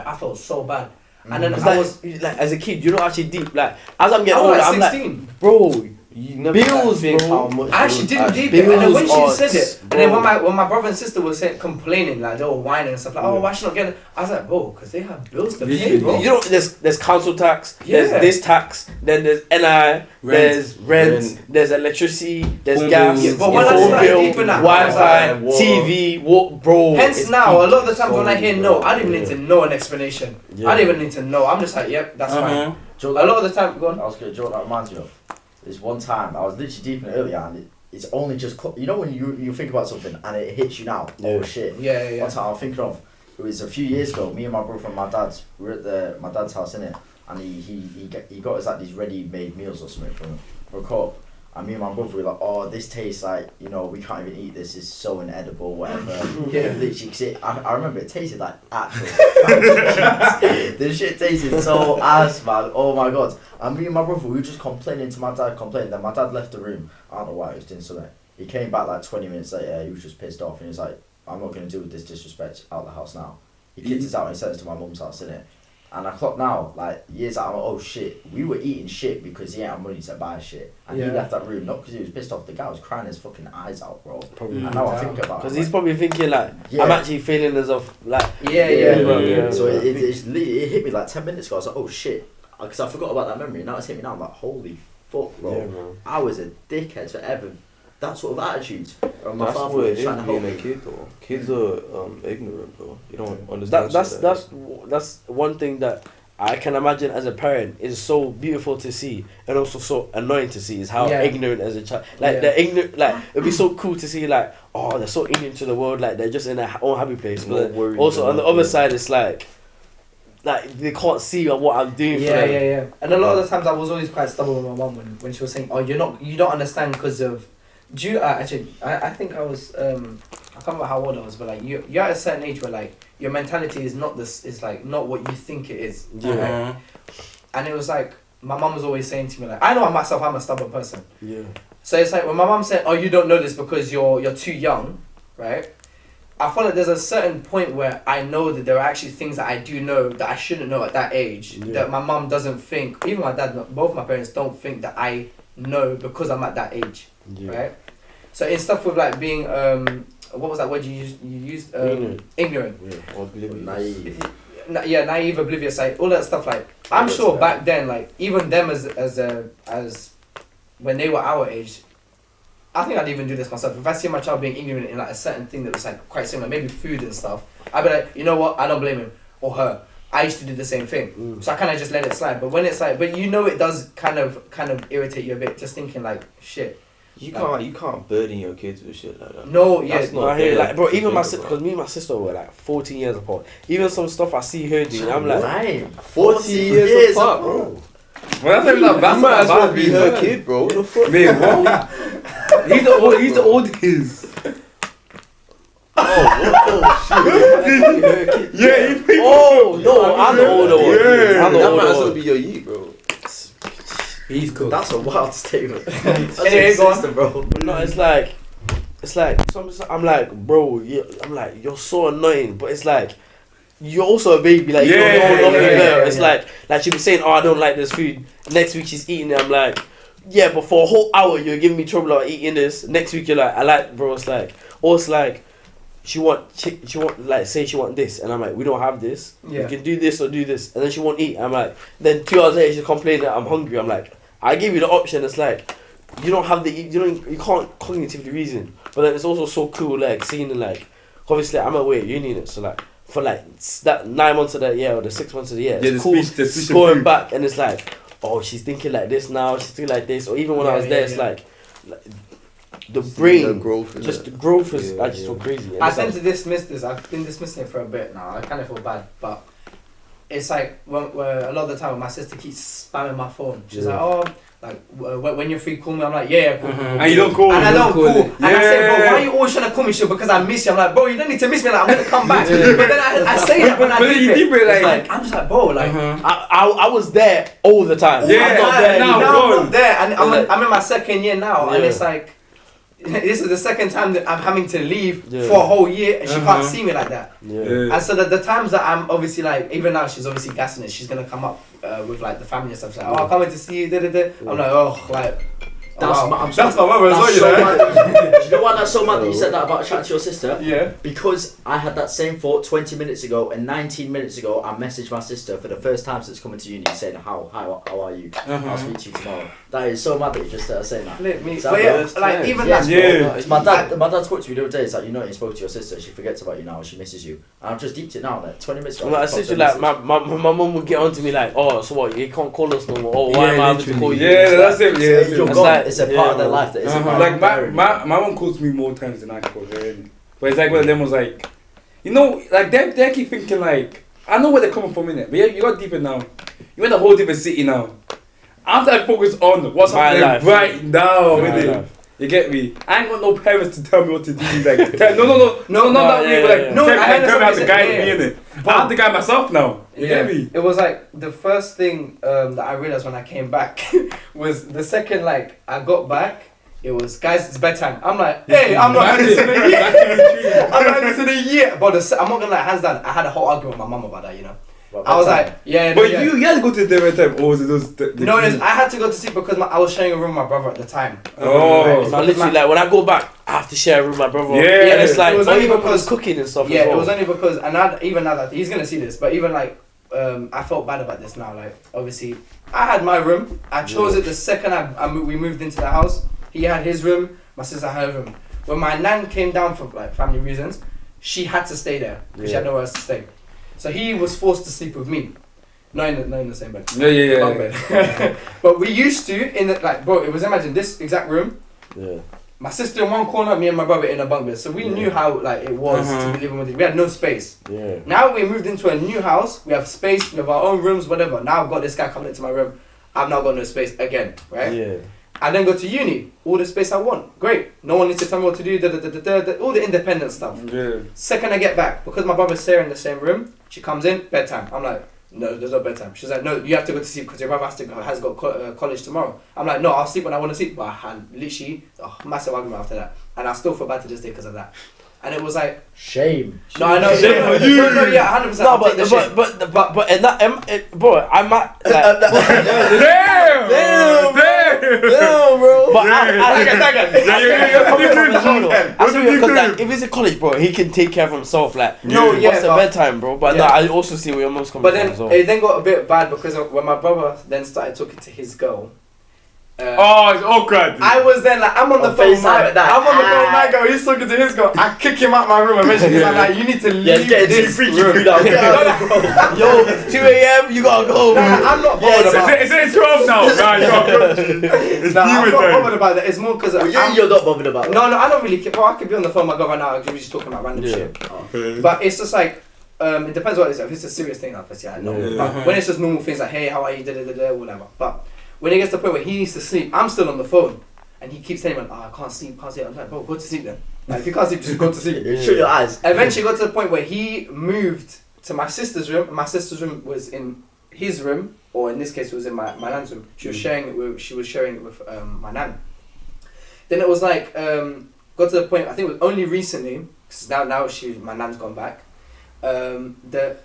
I felt so bad. And then I was like, as a kid, you're not actually deep. Like, as I'm getting I older, was I'm like 16. like, bro, You never bills, think bro. how much I actually didn't deep bills it. And then when she are said it, and bro. then when my brother and sister were complaining, like they were whining and stuff, like, oh, why she not getting it? I was like, bro, because they have bills to pay, bro. You know, there's council tax, Yeah. there's this tax, then there's NI, there's rent, there's electricity, there's gas, Yeah, but when I phone started bill, deep in that, Wi-Fi, water. TV, bro. Hence it's now, a deep. lot of the times when I hear So, no, I don't even need to know an explanation. I don't even need to know. I'm just like, yep, that's fine. A lot of the time, go on. I was going to joke, that reminds me of this one time. I was literally deep in it earlier, and it's only just you know when you think about something and it hits you now. Oh shit. Yeah. One time I was thinking of, it was a few years ago. Me and my brother and my dad, we were at my dad's house innit, and he got us like these ready-made meals or something from a co-op. And me and my brother were like, oh, this tastes like, you know, we can't even eat this, it's so inedible, whatever. Yeah. Literally, 'cause I remember it tasted like actual this shit tasted so ass, man. Oh my god. And me and my brother, we were just complaining to my dad, Then my dad left the room. I don't know why he was doing something. He came back like 20 minutes later, he was just pissed off, and he was like, I'm not going to deal with this disrespect out of the house now. He kicked us out and he sent us to my mum's house, innit? And I clock now, like years out, I'm like, oh shit, we were eating shit because he ain't had money to buy shit. And he left that room, not because he was pissed off, the guy was crying his fucking eyes out, bro. Probably. And now I think about it. Because he's probably thinking like, Yeah. I'm actually feeling as if like, Yeah. So it hit me like 10 minutes ago, I was like, oh shit. Because I forgot about that memory, now it's hit me now, I'm like, holy fuck, bro. Yeah, bro. I was a dickhead forever. That sort of attitude. My That's father what it was is trying to help being a me. kid though. Kids are ignorant, bro. You don't understand. That's one thing that I can imagine as a parent is so beautiful to see and also so annoying to see is how ignorant as a child. Like they're ignorant. Like it'd be so cool to see like, oh, they're so ignorant to the world. Like they're just in their own happy place. But then also on the other side, it's like they can't see what I'm doing. Yeah. And a lot of the times I was always quite stubborn with my mum when she was saying, oh, you don't understand because of. I think I was I can't remember how old I was, but like you're at a certain age where like your mentality is not this, is like not what you think it is. Right? And it was like my mum was always saying to me like, I know myself, I'm a stubborn person. Yeah. So it's like when my mum said, oh, you don't know this because you're too young, right? I feel like there's a certain point where I know that there are actually things that I do know that I shouldn't know at that age, that my mum doesn't think, even my dad, both my parents don't think that I know because I'm at that age, right? So in stuff with like being, what was that word you used? Ignorant. Yeah, or oblivious. Naive. Naive, oblivious, like all that stuff. Like I'm sure back then, like even them as when they were our age, I think I'd even do this myself. If I see my child being ignorant in like a certain thing that was like quite similar, maybe food and stuff, I'd be like, you know what? I don't blame him or her. I used to do the same thing, so I kind of just let it slide. But when it's like, but you know, it does kind of irritate you a bit, just thinking like, shit. You can't burden your kids with shit like that. No, That's not I hear fair like, bro, to even my think sister, about. because me and my sister were like 14 years apart. Even some stuff I see her doing, I'm like, Right. 40 years apart, bro. Well, that's like You might as well be her kid, bro. What the fuck? Man, what? He's the oldest. Yeah, oh no, I'm the older one. yeah. I'm the That older might as well one. be your yeet, bro. He's cool. That's a wild statement. Anyway, go on. Bro. No, it's like I'm like, bro, I'm like, you're so annoying, but it's like, you're also a baby, like, you don't know nothing better. It's like she'll be saying, oh, I don't like this food. Next week she's eating it. I'm like, yeah, but for a whole hour you're giving me trouble about eating this. Next week you're like, I like, bro. It's like, or it's like, she want like say she want this, and I'm like, we don't have this. Yeah. You can do this or do this, and then she won't eat. I'm like, then 2 hours later she's complaining that I'm hungry. I'm like, I give you the option. It's like, you don't have you can't cognitively reason. But then it's also so cool, like seeing like, obviously I'm away at uni, so like for like that 9 months of the year or the 6 months of the year, it's cool going back, and it's like, oh, she's thinking like this now, she's thinking like this, or even when I was there, it's like the brain, The growth, the growth is actually so crazy. And I it's tend like, to dismiss this. I've been dismissing it for a bit now. I kind of feel bad, but it's like where a lot of the time my sister keeps spamming my phone. She's like, oh, like when you're free, call me. I'm like, yeah, cool. And you don't call. And I don't call. And I say, bro, Yeah. why are you always trying to call me shit? Because I miss you. I'm like, bro, you don't need to miss me. Like, I'm gonna come back. But then I say that when I But then you deep deep it, It's like- I'm just like, bro, like. I was there all the time. Yeah, I'm not there now anymore. Now I'm not there, and Like- I'm in my second year now, and Yeah. it's like, this is the second time that I'm having to leave for a whole year, and she can't see me like that. And so the times that I'm obviously like, even now she's obviously gassing it. She's gonna come up with like the family and stuff. She's like, oh, I'm coming to see you. I'm like, oh, like. That's wow. my mother as well, you know. Do you know why that's so mad that you said that about chatting to your sister? Yeah. Because I had that same thought 20 minutes ago, and 19 minutes ago I messaged my sister for the first time since coming to uni saying, how are you? I'll speak to you tomorrow. That is so mad that you just started saying that. But yeah, like even that's my dad spoke to me the other day. It's like, you know, you spoke to your sister, she forgets about you now, she misses you. And I've just deeped it now, like 20 minutes ago. Like, essentially, like my mum would get on to me like, oh, so what? You can't call us no more. Oh, why am I having to call you? Yeah, that's it. Yeah, you're gone. It's a part of their life that isn't like my mum calls me more times than I call her. Really. But it's like one of them was like, you know, like they keep thinking like, I know where they're coming from, innit? But yeah, you got deeper now. You're in a whole different city now. After I focus on what's happening right now, innit? You get me? I ain't got no parents to tell me what to do. Like, no, not that way. But like, tell me how to guide me, innit? I have to guide myself now. You get me? It was like the first thing that I realized when I came back was the second like I got back. It was, guys, it's bedtime. I'm like, hey, I'm not having this in a year. I'm not having this in a year. But I'm not gonna like, hands down, I had a whole argument with my mum about that, you know. I was like, yeah. But you had to go to the different time, or was it those? No, I had to go to sleep because I was sharing a room with my brother at the time. Oh. So literally, like when I go back, I have to share a room with my brother. Yeah. And it's like, it was only because cooking and stuff. Yeah, as well. it was only because, and even now that he's gonna see this, but even like, I felt bad about this now. Like, obviously, I had my room. I chose it the second we moved into the house. He had his room. My sister had her room. When my nan came down for like family reasons, she had to stay there because she had nowhere else to stay. So he was forced to sleep with me, not in the same bed. Yeah. Bed. But we used to bro. It was, imagine this exact room. Yeah. My sister in one corner, me and my brother in a bunk bed. So we knew how like it was to be living with it. We had no space. Yeah. Now we moved into a new house. We have space. We have our own rooms, whatever. Now I've got this guy coming into my room. I've now got no space again, right? Yeah. I then go to uni. All the space I want. Great. No one needs to tell me what to do. All the independent stuff. Yeah. Second I get back, because my brother's there in the same room, she comes in, bedtime. I'm like, no, there's no bedtime. She's like, no, you have to go to sleep because your brother has got college tomorrow. I'm like, no, I'll sleep when I want to sleep. But I had literally a massive argument after that. And I still feel bad to this day because of that. And it was like shame. No, I know. No, yeah, 100%. No, but in that, bro, I might. Damn, bro. But if he's in college, bro, he can take care of himself. Like, what's the bedtime, bro? But no, I also see where your mom's coming from. But then it then got a bit bad because when my brother then started talking to his girl. It's awkward. I was then like, I'm on the phone with my girl. He's talking to his girl. I kick him out my room eventually. I'm like, you need to leave this room. Yo, it's 2 a.m. You gotta go. I'm not bothered about it. It's 12 now. I'm not bothered about that. It's more because you're not bothered about it. No, I don't really care. Bro, I could be on the phone with my girl right now. We're just talking about random shit. But it's just like, it depends what it is. If it's a serious thing, obviously, I know. But when it's just normal things like, hey, how are you, whatever. But when it gets to the point where he needs to sleep, I'm still on the phone. And he keeps saying, I can't sleep. I'm like, bro, go to sleep then. Like, if you can't sleep, just go to sleep. Shut your eyes. Eventually got to the point where he moved to my sister's room. And my sister's room was in his room, or in this case, it was in my nan's room. She was sharing it with my nan. Then it was like, got to the point, I think it was only recently, because now my nan's gone back, that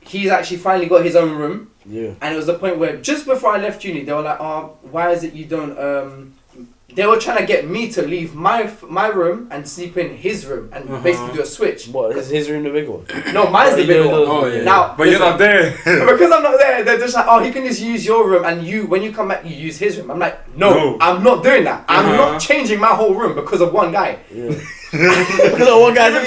he's actually finally got his own room. Yeah. And it was the point where just before I left uni, they were like, "Oh, why is it you don't?" They were trying to get me to leave my room and sleep in his room and basically do a switch. What, is his room the big one? No, mine's the big one. Oh yeah. Now, but you're not there. Because I'm not there. They're just like, "Oh, he can just use your room, and when you come back, you use his room." I'm like, "No, I'm not doing that. I'm not changing my whole room because of one guy." Yeah. Because of one guy that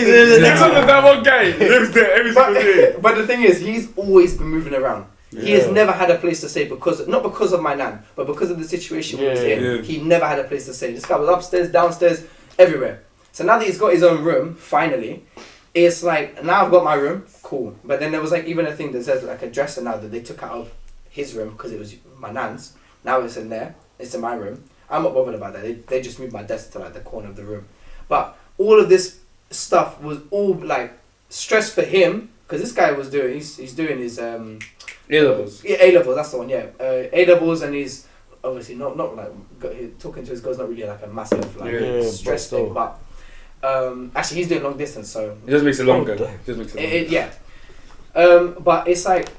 one guy lives there every single day. But the thing is, he's always been moving around. He has never had a place to stay not because of my nan, but because of the situation he was in. Yeah. He never had a place to stay. This guy was upstairs, downstairs, everywhere. So now that he's got his own room, finally, it's like, now I've got my room, cool. But then there was like even a thing that says like a dresser now that they took out of his room because it was my nan's. Now it's in there. It's in my room. I'm not bothered about that. They just moved my desk to like the corner of the room. But all of this stuff was all like stress for him because this guy was doing, he's doing his A-levels. Yeah, A-levels, that's the one, yeah. A-levels, and he's obviously not like talking to his girl's not really like a massive like stress but thing, but actually he's doing long distance, so it just makes it longer. Yeah. But it's like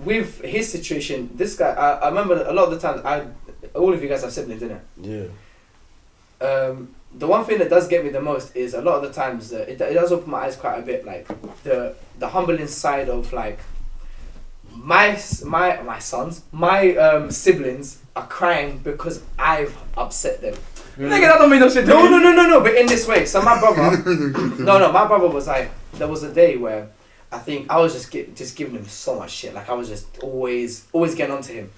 with his situation, this guy, I remember a lot of the times all of you guys have siblings, innit? Yeah. The one thing that does get me the most is a lot of the times that it does open my eyes quite a bit, like the humbling side of like my siblings are crying because I've upset them. Nigga, that don't mean no shit. No, but in this way. So my brother, my brother was like, there was a day where I think I was just giving him so much shit. Like I was just always getting onto him,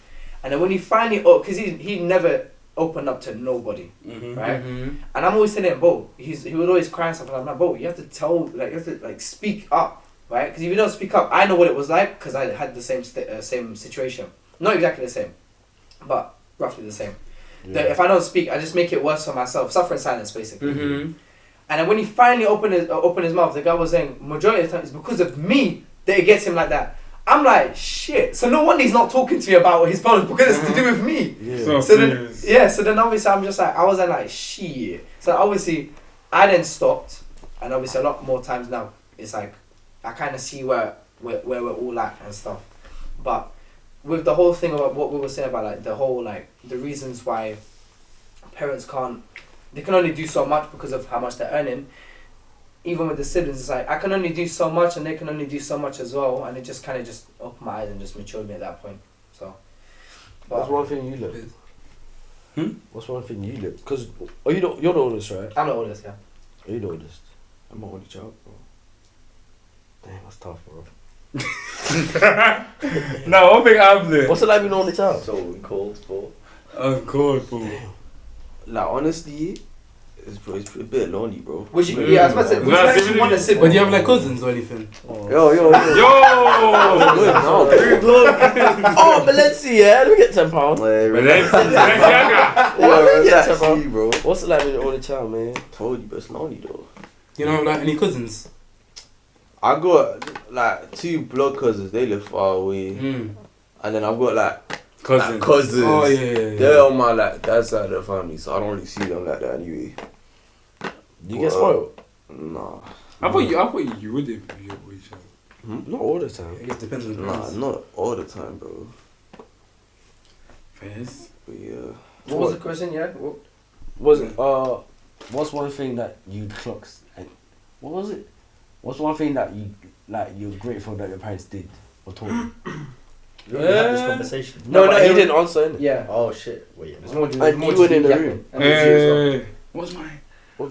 and then when he finally, because he never opened up to nobody, right? And I'm always telling him, bro, he would always cry and stuff. And I'm like, bro, you have to speak up, right? Because if you don't speak up, I know what it was like because I had the same situation, not exactly the same, but roughly the same. Yeah. That if I don't speak, I just make it worse for myself. Suffer in silence, basically. And then when he finally opened his mouth, the guy was saying, majority of the time, it's because of me that it gets him like that. I'm like, shit. So no wonder he's not talking to me about his problems because it's to do with me. Yeah. So then obviously I'm just like, I was like, shit. So obviously I then stopped, and obviously a lot more times now, it's like, I kind of see where we're all at and stuff. But with the whole thing about what we were saying about like the whole like the reasons why parents they can only do so much because of how much they're earning. Even with the siblings, it's like I can only do so much and they can only do so much as well, and it just kind of just opened my eyes and just matured me at that point. So. What's one thing you look? What's one thing you look? Because you're the oldest, right? I'm the oldest, yeah. Are you the oldest? I'm the only child, bro. Damn, that's tough, bro. No, one thing I've learned. What's it like being the only child? So cold, bro. Cold, bro. Like honestly, it's a bit lonely, bro. Would you? Yeah, I was about to say. Would you actually want a sibling? But do you have like cousins or anything? Yo! Oh, but let's see, yeah. Let me get £10. Bro. What's it like being the only child, man? Told you, but it's lonely though. You don't have like any cousins? I got like 2 blood cousins. They live far away, and then I've got like cousins. Oh yeah. They're on my like that side of the family, so I don't really see them like that anyway. You get spoiled? Nah. I thought you would be your boy child. Not all the time. It depends on the Nah, parents. not all the time, bro. Yes. But yeah. What was the question? Yeah. What? Was it? What's one thing that you clocks? What was it? What's one thing that you're grateful that your parents did or told you? We already had this conversation. No, he didn't answer. Innit? Yeah. Oh shit! Wait. There's more. And you were in the room. What's mine?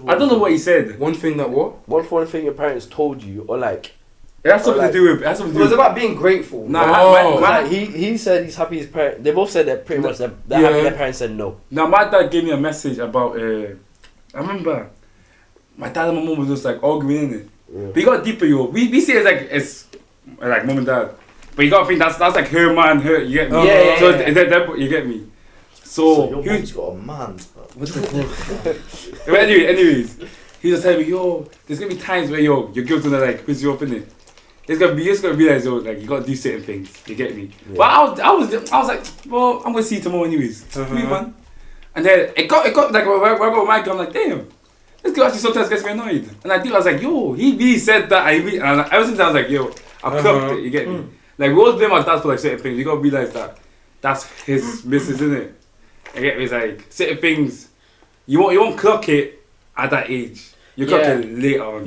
I don't know what he said. One thing that what? One thing your parents told you, or like. It has something to do with. It was about being grateful. Nah, like he said he's happy his parents. They both said that pretty much they're happy their parents said no. Now my dad gave me a message about. I remember, my dad and my mom was just like arguing in it. Yeah. But you got deeper, yo. We see it as like mom and dad, but you gotta think that's like her man, her. You get me? Yeah. So that you get me. So your mom's got a man. What the fuck? But anyways, he just telling me, yo, there's gonna be times where your girl's gonna like piss you off, innit? You're just gonna realize, yo, like you gotta do certain things. You get me? Yeah. But I was like, well, I'm gonna see you tomorrow anyways. Man. And then it got like when I got my girl, I'm like, damn, this girl actually sometimes gets me annoyed. And I was like, yo, he really said that. And ever since I was like, yo, I clocked it. You get me? Like we always blame our dads for like certain things. You gotta realize that that's his missus, innit? You get me? It's like certain things you won't clock it at that age. You clock it later on.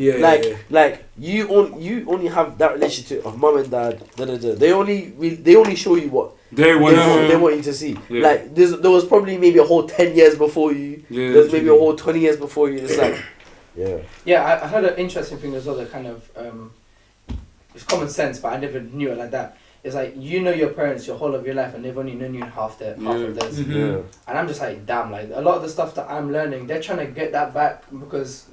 Like you only have that relationship of mum and dad. They only show you what they want you to see. Yeah. Like there was probably maybe a whole 10 years before you. Yeah, There's maybe a whole 20 years before you. It's like Yeah, I heard an interesting thing as well that kind of it's common sense, but I never knew it like that. It's like you know your parents your whole of your life, and they've only known you half of theirs. yeah. And I'm just like, damn, like a lot of the stuff that I'm learning, they're trying to get that back because,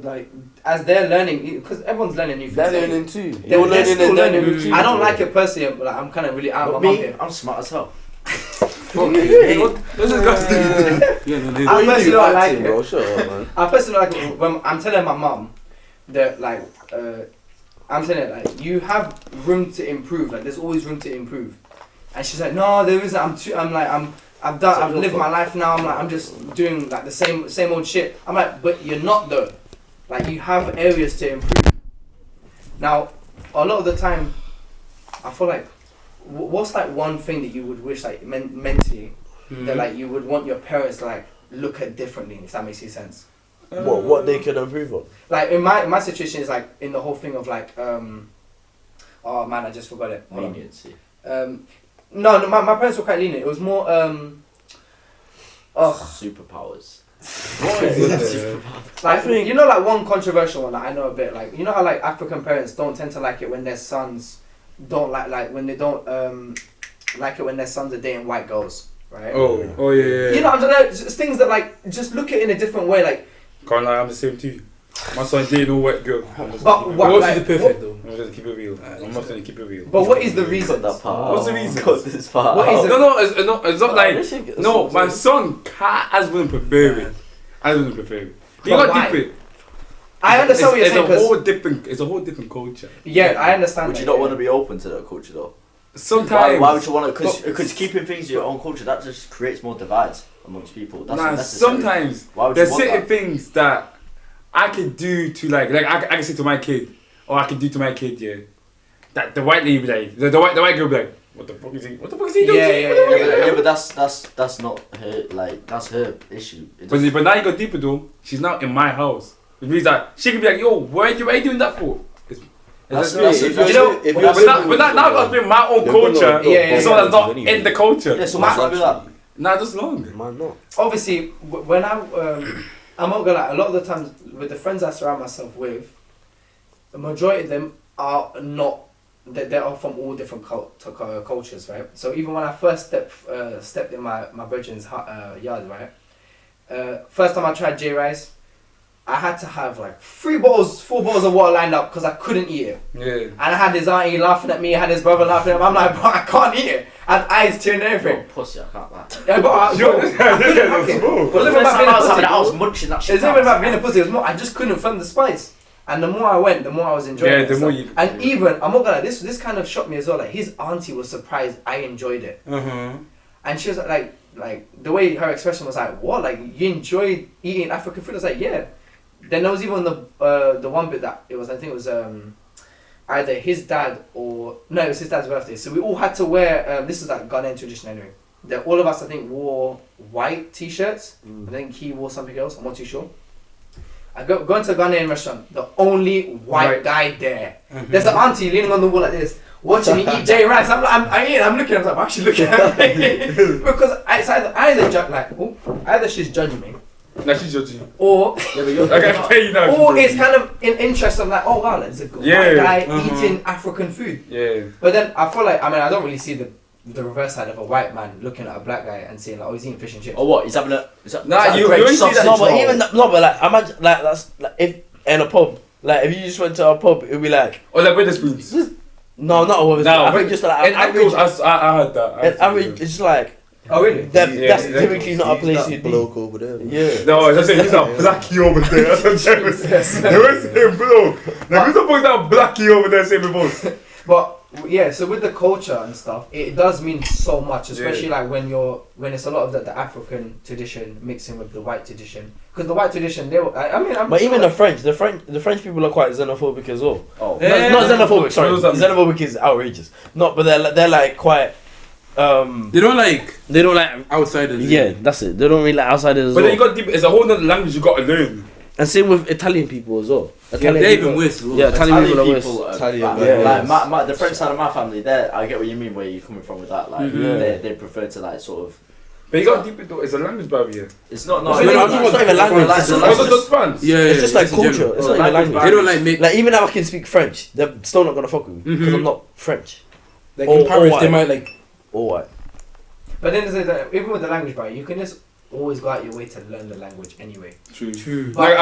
like, as they're learning, because everyone's learning new things. They're learning too. They're still learning. too. I don't like it personally. Like, I'm kind of really out of my Me, here. I'm smart as hell. This is good. I personally don't like acting, it. bro. Shut up, man. I personally like it when I'm telling my mum that like I'm saying it like you have room to improve. Like there's always room to improve, and she's like, no, there isn't. I'm I've lived my life now. I'm like, I'm just doing like the same old shit. I'm like, but you're not though. Like you have areas to improve. Now, a lot of the time, I feel like, what's like one thing that you would wish like mentally that like you would want your parents to like look at differently, if that makes any sense. What they could improve on? Like in my situation is like in the whole thing of like oh man, I just forgot it. Leniency. No, my parents were quite lenient. It was more superpowers. What is it? Like, you know, like one controversial one that I know a bit. Like, you know how like African parents don't tend to like it when their sons don't like when they don't like it when their sons are dating white girls, right? Oh yeah. You know, I'm just it's things that like just look at it in a different way. Like, can't lie, I'm the same too. My son dating a white girl. But what like, is perfect though? I'm just keep it real. I'm not going to keep it real. But what is the reason? That part. What's the reason? Cut this part. What is it? No, it's not like no. My son as wouldn't prefer it. I wouldn't prefer it. You got deep it. I understand what you're saying. It's a whole different culture. Yeah, I understand. Would you not want to be open to that culture though? Sometimes. Why would you want to? Because keeping things your own culture, that just creates more divides amongst people. That's unnecessary. Sometimes why would there's you want certain that? things that I could do to like I can say to my kid, or I can do to my kid, yeah. That the white lady be like, the white girl be like, what the fuck is he? What the fuck is he doing? Yeah, but that's not her. Like that's her issue. But now you go deeper though. She's now in my house, which means that she can be like, yo, why are you doing that for? Now I've got to bring my own culture. So that's not in the culture. Yeah, so might not be that. Nah, just long. Man, no. Obviously, when I'm not gonna lie, a lot of the times with the friends I surround myself with, the majority of them are not. They are from all different cultures, right? So even when I first stepped in my brethren's yard, right? First time I tried J rice, I had to have like 4 bottles of water lined up because I couldn't eat it. Yeah. And I had his auntie laughing at me, I had his brother laughing at me. I'm like, bro, I can't eat it. I had eyes tearing and everything. Oh, pussy, I can't lie. Yeah, but I was munching that shit. It's not even about being a pussy. It was more, I just couldn't find the spice. And the more I went, the more I was enjoying it. The more you. And even I'm not gonna lie, this kind of shocked me as well. Like his auntie was surprised I enjoyed it. And she was like the way her expression was like, what? Like you enjoyed eating African food? I was like, yeah. Then there was even the one bit that it was, I think it was either his dad or no, it was his dad's birthday. So we all had to wear this is like Ghanaian tradition anyway. That all of us I think wore white t-shirts. I think he wore something else. I'm not too sure. I go into a Ghanaian restaurant. The only white guy there. There's an auntie leaning on the wall like this, watching me eat J rice. I'm looking. I'm actually looking at me because it's either she's judging me. Nah, she's judging you. Or it's kind of in interest of like, oh wow, there's a white guy eating African food. Yeah. But then I feel like I don't really see the reverse side of a white man looking at a black guy and saying like, oh, he's eating fish and chips. Or what? He's having a you only see that. No, but even but like imagine like that's like if in a pub, like if you just went to a pub, it'd be like like with the spoons. No, not a woman's. I think just like average. I heard that. Average, it's like. Oh really? That's typically not a place you'd be. Bloke over there. Yeah. No, that's it. He's a blackie over there. That's what I'm saying. They were saying bloke. Like who's the fuck that blackie over there saying boss? But yeah, so with the culture and stuff, it does mean so much, especially like when it's a lot of the African tradition mixing with the white tradition. Because the white tradition, but even the French people are quite xenophobic as well. Oh, not xenophobic. Sorry, xenophobic is outrageous. No, but they're like quite. They don't like outsiders. Yeah, that's it. They don't really like outsiders. But then you got it's a whole other language you got to learn. And same with Italian people as well. They're even worse. Yeah, Italian people are worse. Like the French side of my family, I get what you mean. Where you're coming from with that, like they prefer to like sort of. But you got deep into it's a language barrier. It's not. It's not even language. It's France. Yeah, it's just like culture. It's not even language. They don't like even if I can speak French, they're still not gonna fuck with me because I'm not French. Like in Paris, they might like. Or what? But then even with the language barrier, you can just always go out your way to learn the language anyway. True. But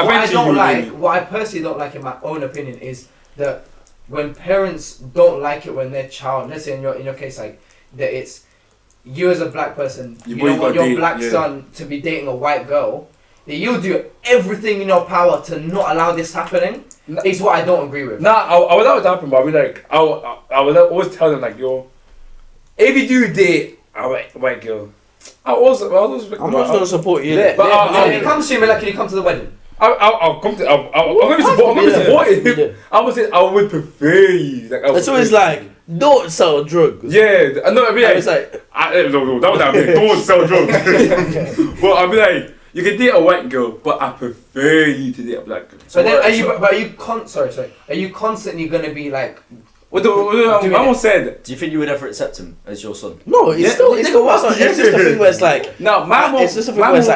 what I personally don't like in my own opinion is that when parents don't like it when their child, let's say in your case, like that it's you as a black person, you don't want your black son to be dating a white girl, that you'll do everything in your power to not allow this happening. Is what I don't agree with. Nah, I would allow it to happen, but I would I would always tell them like, yo, if you do date a white girl, I'm always gonna support you. But if he comes to you, can you come to the wedding? I'll come to. I'm gonna be supporting. I would say I would prefer you. Like, it's always like, don't sell drugs. Yeah, I know. I mean, like, it's like, no, that was that. Don't sell drugs. But I'll be like, you can date a white girl, but I prefer you to date a black girl. So then, are you constantly gonna be like? I almost said. Do you think you would ever accept him as your son? No, it's still it's just a thing where it's like, no, it's just a thing where it's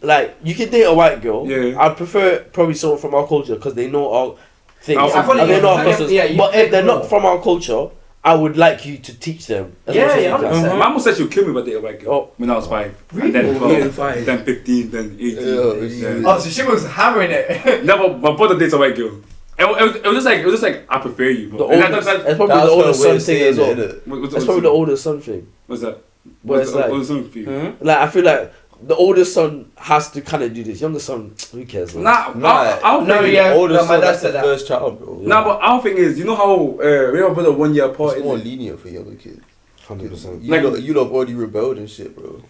like, you can date a white girl. Yeah. I'd prefer probably someone from our culture because they know our things. They know our customs. Yeah, but if they're not from our culture, I would like you to teach them. My mum said she would kill me if I dated a white girl when I was 5. Really? And then 12, then 15, then 18. Oh, so she was hammering it. No, but my brother dates a white girl. It was just like I prefer you. That's probably the older son thing as well. That's probably the older son thing. What's that? What's like, older son for you? Like I feel like the older son has to kind of do this. Younger son, who cares? Nah, the older son, that's the first child, bro. Nah, but our thing is, you know how we have brother 1 year apart. It's more lenient for younger kids. 100%. You lot already rebelled and shit, bro.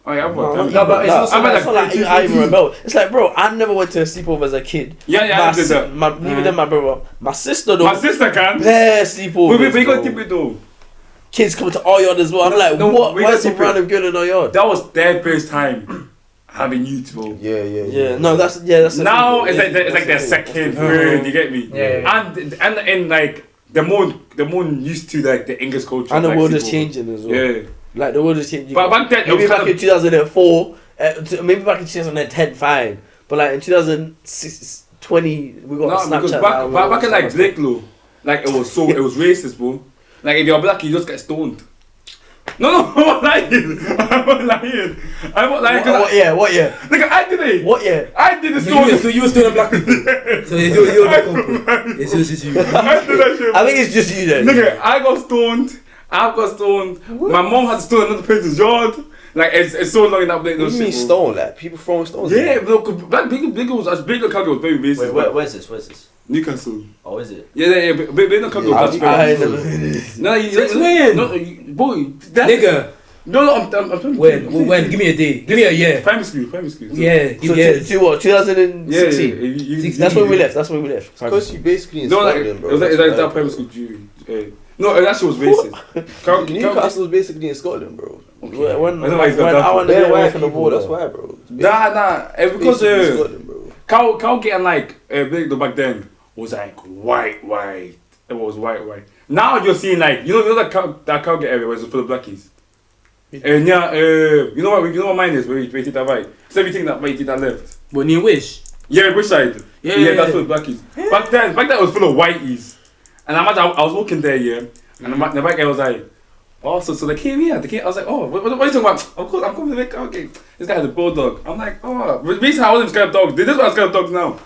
Oh yeah, but it's also like I even rebelled. It's like, bro, I never went to a sleepover as a kid. Yeah, I did that. Even then, my brother, my sister though. My sister can. Yeah, sleepovers. We got it though. Kids coming to our yard as well. I'm like, what? Why is some random girl in our yard? That was their first time having you two. Yeah. No, that's now it's like their second, third. You get me? Yeah. And like they're more used to like the English culture. And the world is changing as well. Yeah. Like the world is changing. But back then, maybe back in 2004, maybe back in 2010, fine. But like in 2020, we got Snapchat. Because back in like Blake Law, like it was racist, bro. Like if you're black, you just get stoned. No, I'm not lying. What year? Nigga, I did it. What year? I did the stoning. So you were stoning black people. So you're the culprit. It's just you. I did that shit. I think it's just you then. Nigga, I got stoned. My mom had to stone another person's yard. Like it's so long in that Blake Law. What do you mean stone? Like people throwing stones? Yeah, bro. Black Blake was very racist. Wait, where's this? Newcastle. Oh, is it? Yeah. Blake Law was I never heard this. No, boy. Nigga. No, I'm talking. When? Give me a day. Give me a year. Primary school. Yeah. So what? 2016. Yeah. That's when we left. Because you basically in no, like, Scotland, bro. It was like that primary school Jew. No, that shit was racist. Newcastle was basically in Scotland, bro. When I want to get away from the border. That's why, bro. Nah. Because Scotland, bro. Cow getting like Blake Law back then was like white. It was white. Now you're seeing like you know that cow get area was full of blackies. And you know what mine is where you take that right. So you take that right, you take that left. But near Wish. Yeah, which side? Yeah, that's full of blackies. Back then it was full of whiteys. And I was walking there, and the white guy was like, oh, so they came here. I was like, oh, what are you talking about? Of course, I'm coming to make okay. This guy has a bulldog. I'm like, oh, but basically I wasn't scared of dogs. This is why I'm scared of dogs now.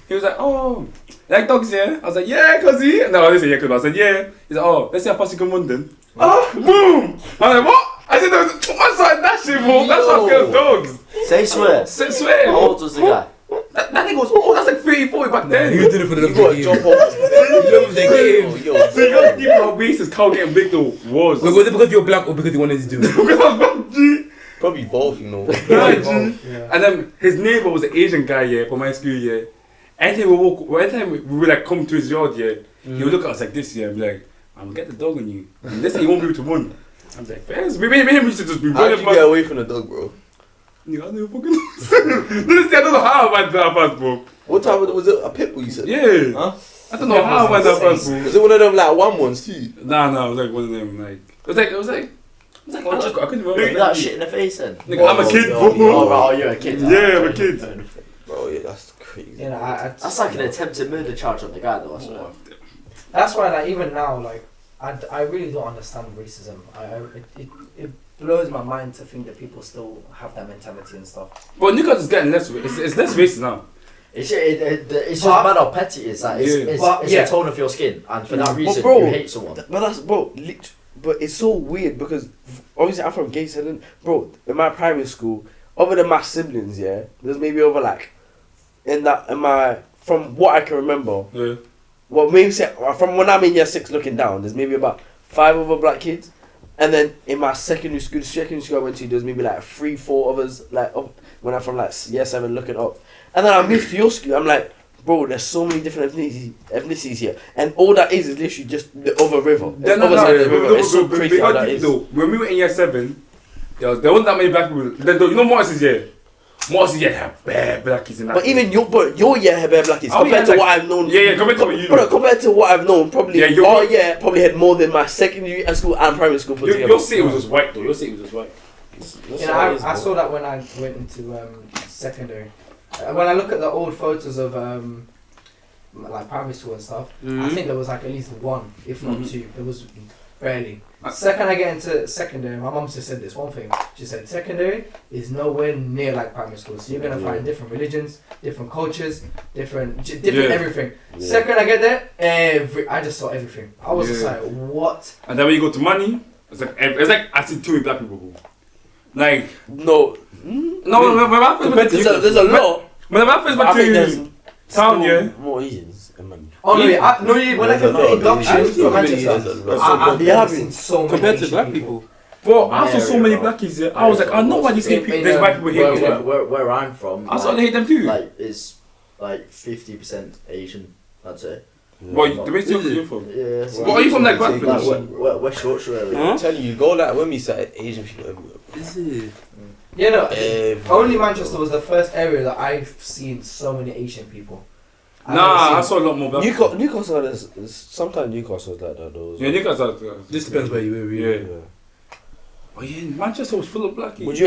He was like, oh, you like dogs, yeah? I was like, yeah, cuzzy. No, I didn't say yeah, cuz. I said, yeah. He's like, oh, let's see how fast you can run then. Oh, boom! I was like, what? I said, what's that shit, bro? That's why I'm scared of dogs. Say swear. Swear. How old was the guy? That nigga was old. That's like 30, 40 back then. You did it for the You got to jump off. So you got to keep how racist cow getting big though was. Was it because you're black or because you wanted to do it? Because I was black, G. Probably both, you know. And then his neighbor was an Asian guy, from my school, Anytime we would like come to his yard, he would look at us like this, and be like, I'm gonna get the dog on you. And this thing, he won't be able to run. I'm like, fans, we should just be running. How did you get away from the dog, bro? Nigga, I don't even fucking know. I don't know how I went that fast, bro. What time was it? A pit bull, you said? Yeah. Huh? I don't know how I went that fast, bro. Was it one of them like one ones too? Nah, it was like one of them, like, it was like, I couldn't remember. Look at that shit in the face then. Nigga, I'm a kid, bro. Oh, you're a kid. Yeah, I'm a kid. Bro, yeah, that's crazy. You know, that's like an attempted murder charge on the guy though, I swear. That's why, like, even now, like, I really don't understand racism. It blows my mind to think that people still have that mentality and stuff. But Newcastle is getting less. It's less racist now. It's just mad how petty it is. Like, it's a tone of your skin, and for that reason, you hate someone. But that's but it's so weird because obviously I'm from Gateshead, bro. In my primary school, other than my siblings, there's maybe over like from what I can remember. Yeah. Well, maybe from when I'm in year 6 looking down, there's maybe about 5 other black kids, And then in my secondary school I went to, there was maybe like 3-4 of us, like up, when I'm from like year 7 looking up. And then I moved to your school, I'm like, bro, there's so many different ethnicities here. And all that is literally just the other river. It's the other side of the river. It's so crazy how that is. When we were in year 7, there wasn't that many black people. You know Morris's year? Morris's year had bare blackies in that. But even your year had bare blackies compared to what I've known. Yeah, compared to what you know. Compared to what I've known, probably our year probably had more than my secondary school and primary school put together. Your city was just white though. Your city was just white. I saw that when I went into secondary. When I look at the old photos of like primary school and stuff, I think there was like at least one, if not two. There was barely. Second I get into secondary, my mum just said this one thing. She said secondary is nowhere near like primary school. So you're gonna find different religions, different cultures, different everything. Yeah. Second I get there, I just saw everything. I was just like, what? And then when you go to money, it's like I see too many black people. Like no, there's a lot. When I first went to town, more Asians and money. Oh no, when I came for induction from Manchester, I have seen so many compared to black people. Bro, I saw so many blackies here. I was like, I know why these people, there's white people here. Where I'm from, I saw they hate them too. Like it's like 50% Asian, I'd say. What the way you're from? Yeah. What are you from? Like West Yorkshire area. I'm telling you, go like when we said Asian people everywhere. Is it? Yeah, no. Only Manchester was the first area that I've seen so many Asian people. I saw a lot more black. Newcastle is sometimes Newcastle is like that though. Yeah, Newcastle. This depends where you were. Yeah. Oh yeah, Manchester was full of blackies. Would you